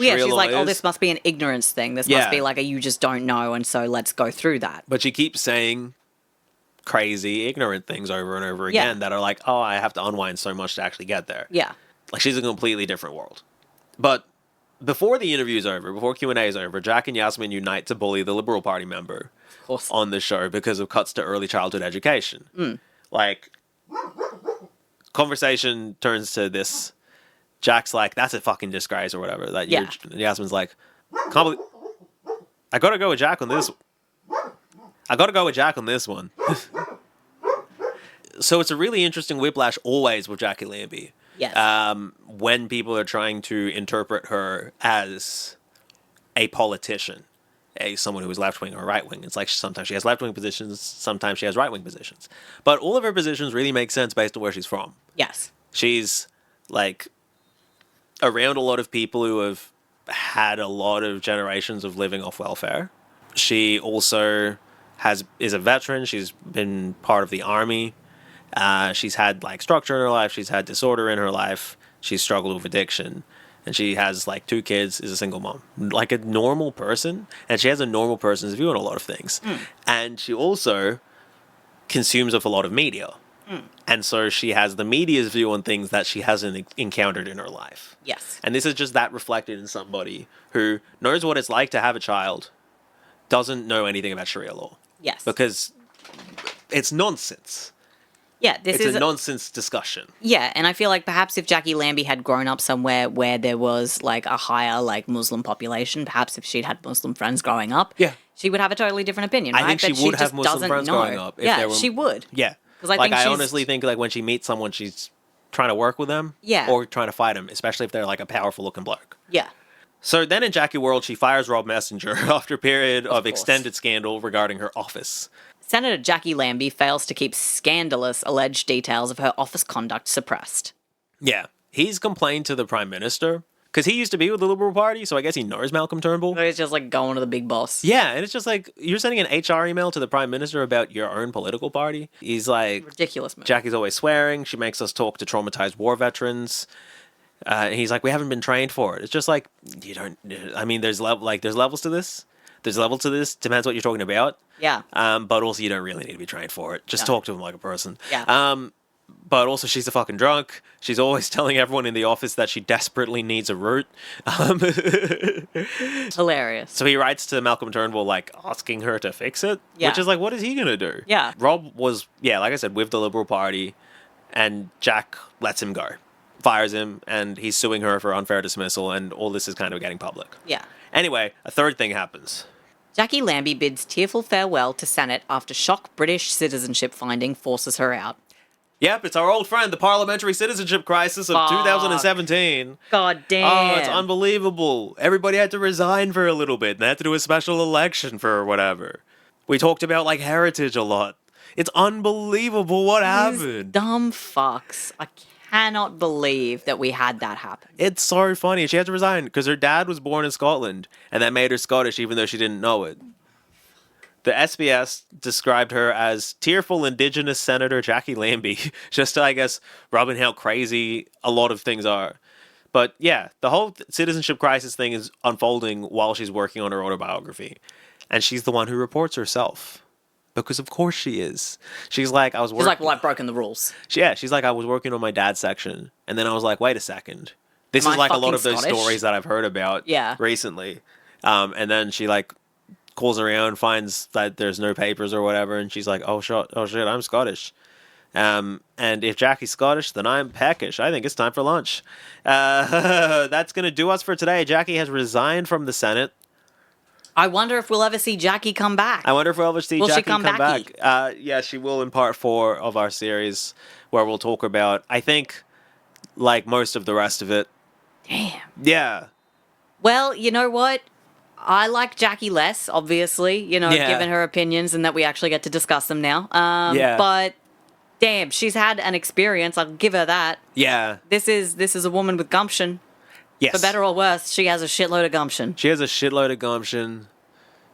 Sharia she's law like, is. oh, this must be an ignorance thing. This must be like a you just don't know, and so let's go through that. But she keeps saying crazy, ignorant things over and over again that are like, oh, I have to unwind so much to actually get there. Yeah. Like, she's a completely different world. But before the interview's over, before Q&A is over, Jack and Yasmin unite to bully the Liberal Party member on the show because of cuts to early childhood education. Like, conversation turns to this. Jack's like, that's a fucking disgrace or whatever. That Yasmin's like, can't believe, I gotta go with Jack on this. I gotta go with Jack on this one. So it's a really interesting whiplash always with Jacqui Lambie. Yes. When people are trying to interpret her as a politician, someone who is left-wing or right-wing. It's like sometimes she has left-wing positions, sometimes she has right-wing positions. But all of her positions really make sense based on where she's from. Yes. She's, like, around a lot of people who have had a lot of generations of living off welfare. She also is a veteran. She's been part of the army. She's had like structure in her life. She's had disorder in her life. She's struggled with addiction, and she has like 2 kids. Is a single mom, like a normal person, and she has a normal person's view on a lot of things. And she also consumes of a lot of media, and so she has the media's view on things that she hasn't encountered in her life. Yes. And this is just that reflected in somebody who knows what it's like to have a child, doesn't know anything about Sharia law. Yes. Because it's nonsense. Yeah, It's a nonsense discussion. Yeah, and I feel like perhaps if Jacqui Lambie had grown up somewhere where there was like a higher like Muslim population, perhaps if she'd had Muslim friends growing up, she would have a totally different opinion. I right? think she would have Muslim friends growing up. If there were, she would. Yeah, because I honestly think like when she meets someone, she's trying to work with them, or trying to fight them, especially if they're like a powerful looking bloke. Yeah. So then in Jacqui World, she fires Rob Messenger after a period of extended scandal regarding her office. Senator Jacqui Lambie fails to keep scandalous alleged details of her office conduct suppressed. Yeah. He's complained to the Prime Minister, because he used to be with the Liberal Party, so I guess he knows Malcolm Turnbull. So he's just like going to the big boss. Yeah, and it's just like, you're sending an HR email to the Prime Minister about your own political party? He's like... Ridiculous, man. Jackie's always swearing. She makes us talk to traumatized war veterans. And he's like, we haven't been trained for it. It's just like, you don't... I mean, there's levels to this. There's levels to this. Depends what you're talking about. Yeah. But also, you don't really need to be trained for it. Just talk to him like a person. Yeah. But also, she's a fucking drunk. She's always telling everyone in the office that she desperately needs a root. Hilarious. So he writes to Malcolm Turnbull, like, asking her to fix it. Yeah. Which is like, what is he going to do? Yeah. Rob was, like I said, with the Liberal Party, and Jack lets him go. fires him, and he's suing her for unfair dismissal, and all this is kind of getting public. Yeah. Anyway, a third thing happens. Jacqui Lambie bids tearful farewell to Senate after shock British citizenship finding forces her out. Yep, it's our old friend, the parliamentary citizenship crisis of 2017. God damn. Oh, it's unbelievable. Everybody had to resign for a little bit, and they had to do a special election for whatever. We talked about, like, heritage a lot. It's unbelievable what happened. Dumb fucks. I cannot believe that we had that happen. It's so funny. She had to resign because her dad was born in Scotland, and that made her Scottish even though she didn't know it. The SBS described her as tearful Indigenous Senator Jacqui Lambie, just to, I guess, rub in how crazy a lot of things are. But yeah, the whole citizenship crisis thing is unfolding while she's working on her autobiography. And she's the one who reports herself. Because of course she is. She's like, I was working... She's like, well, I've broken the rules. She's like, I was working on my dad's section. And then I was like, wait a second. This Am is I like a lot of fucking those Scottish? stories that I've heard about recently. And then she like calls around, finds that there's no papers or whatever. And she's like, oh shit, I'm Scottish. And if Jacqui's Scottish, then I'm peckish. I think it's time for lunch. That's going to do us for today. Jacqui has resigned from the Senate. I wonder if we'll ever see Jacqui come back. I wonder if we'll ever see Will she Jacqui come come backy? back. Yeah, she will in part 4 of our series, where we'll talk about, I think, like most of the rest of it. Damn. Yeah. Well, you know what? I like Jacqui less, obviously, given her opinions and that we actually get to discuss them now. But damn, she's had an experience. I'll give her that. Yeah. This is a woman with gumption. Yes. For better or worse, she has a shitload of gumption. She has a shitload of gumption.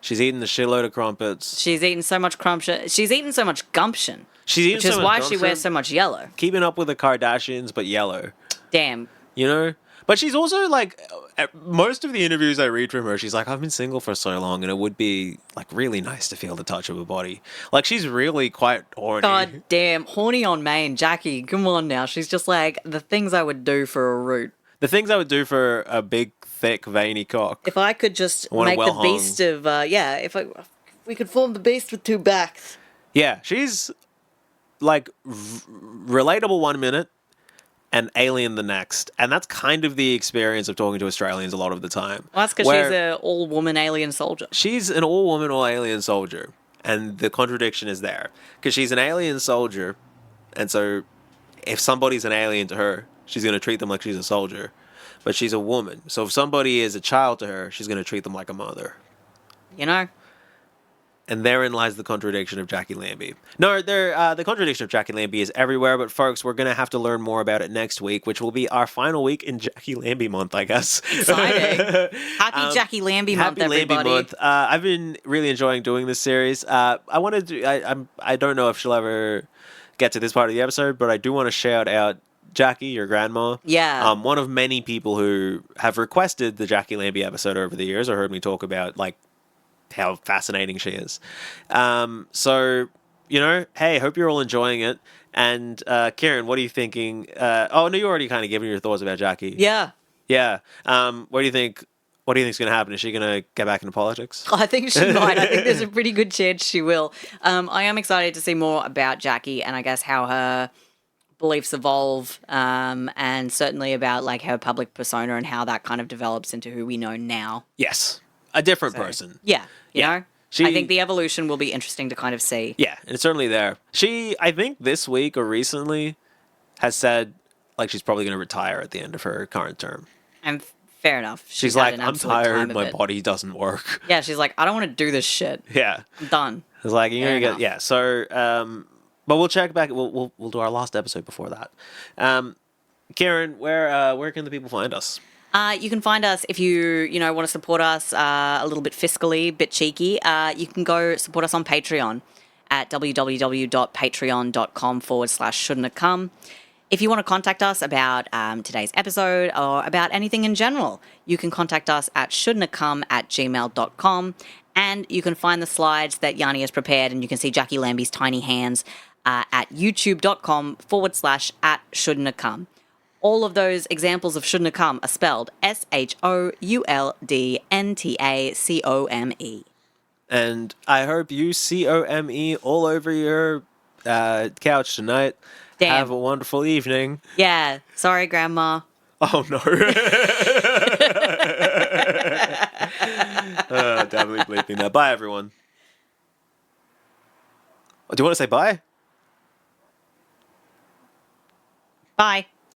She's eating a shitload of crumpets. She's eaten so much gumption. She's eaten so much gumption. Which is why she wears so much yellow. Keeping up with the Kardashians, but yellow. Damn. You know? But she's also like, most of the interviews I read from her, she's like, I've been single for so long, and it would be like really nice to feel the touch of a body. Like, she's really quite horny. God damn. Horny on main. Jacqui, come on now. She's just like, the things I would do for a root. The things I would do for a big, thick, veiny cock. If I could just make the beast of, if we could form the beast with 2 backs. Yeah, she's like relatable 1 minute and alien the next. And that's kind of the experience of talking to Australians a lot of the time. Well, that's because she's an all-woman alien soldier. She's an all-woman, all-alien soldier. And the contradiction is there. Because she's an alien soldier, and so if somebody's an alien to her, she's going to treat them like she's a soldier. But she's a woman. So if somebody is a child to her, she's going to treat them like a mother. You know? And therein lies the contradiction of Jacqui Lambie. No, the contradiction of Jacqui Lambie is everywhere, but folks, we're going to have to learn more about it next week, which will be our final week in Jacqui Lambie month, I guess. Exciting. Happy Jacqui Lambie month, everybody. Happy Lambie month. I've been really enjoying doing this series. I don't know if she'll ever get to this part of the episode, but I do want to shout out Jacqui, your grandma. Yeah. One of many people who have requested the Jacqui Lambie episode over the years or heard me talk about, like, how fascinating she is. So, hey, hope you're all enjoying it. And, Kieran, what are you thinking? No, you already kind of given your thoughts about Jacqui. Yeah. Yeah. What do you think? What do you think's going to happen? Is she going to get back into politics? I think she might. I think there's a pretty good chance she will. I am excited to see more about Jacqui and I guess how her beliefs evolve, and certainly about like her public persona and how that kind of develops into who we know now. Yes. A different person. Yeah. You know? She, I think the evolution will be interesting to kind of see. Yeah, it's certainly there. She, I think this week or recently, has said like she's probably going to retire at the end of her current term. And fair enough. She's like, I'm tired, my body doesn't work. Yeah, she's like, I don't want to do this shit. Yeah. I'm done. It's like, you're going to get, yeah. So, but we'll check back. We'll do our last episode before that. Karen, where can the people find us? You can find us if you want to support us a little bit fiscally, a bit cheeky. You can go support us on Patreon at www.patreon.com/shouldntacome. If you want to contact us about today's episode or about anything in general, you can contact us at shouldntacome@gmail.com. And you can find the slides that Yanni has prepared, and you can see Jacqui Lambie's tiny hands at youtube.com/@shouldntacome. All of those examples of shouldntacome are spelled SHOULDNTACOME. And I hope you COME all over your couch tonight. Damn. Have a wonderful evening. Yeah. Sorry, Grandma. Oh, no. Definitely bleeping that. Bye, everyone. Do you want to say bye? Bye.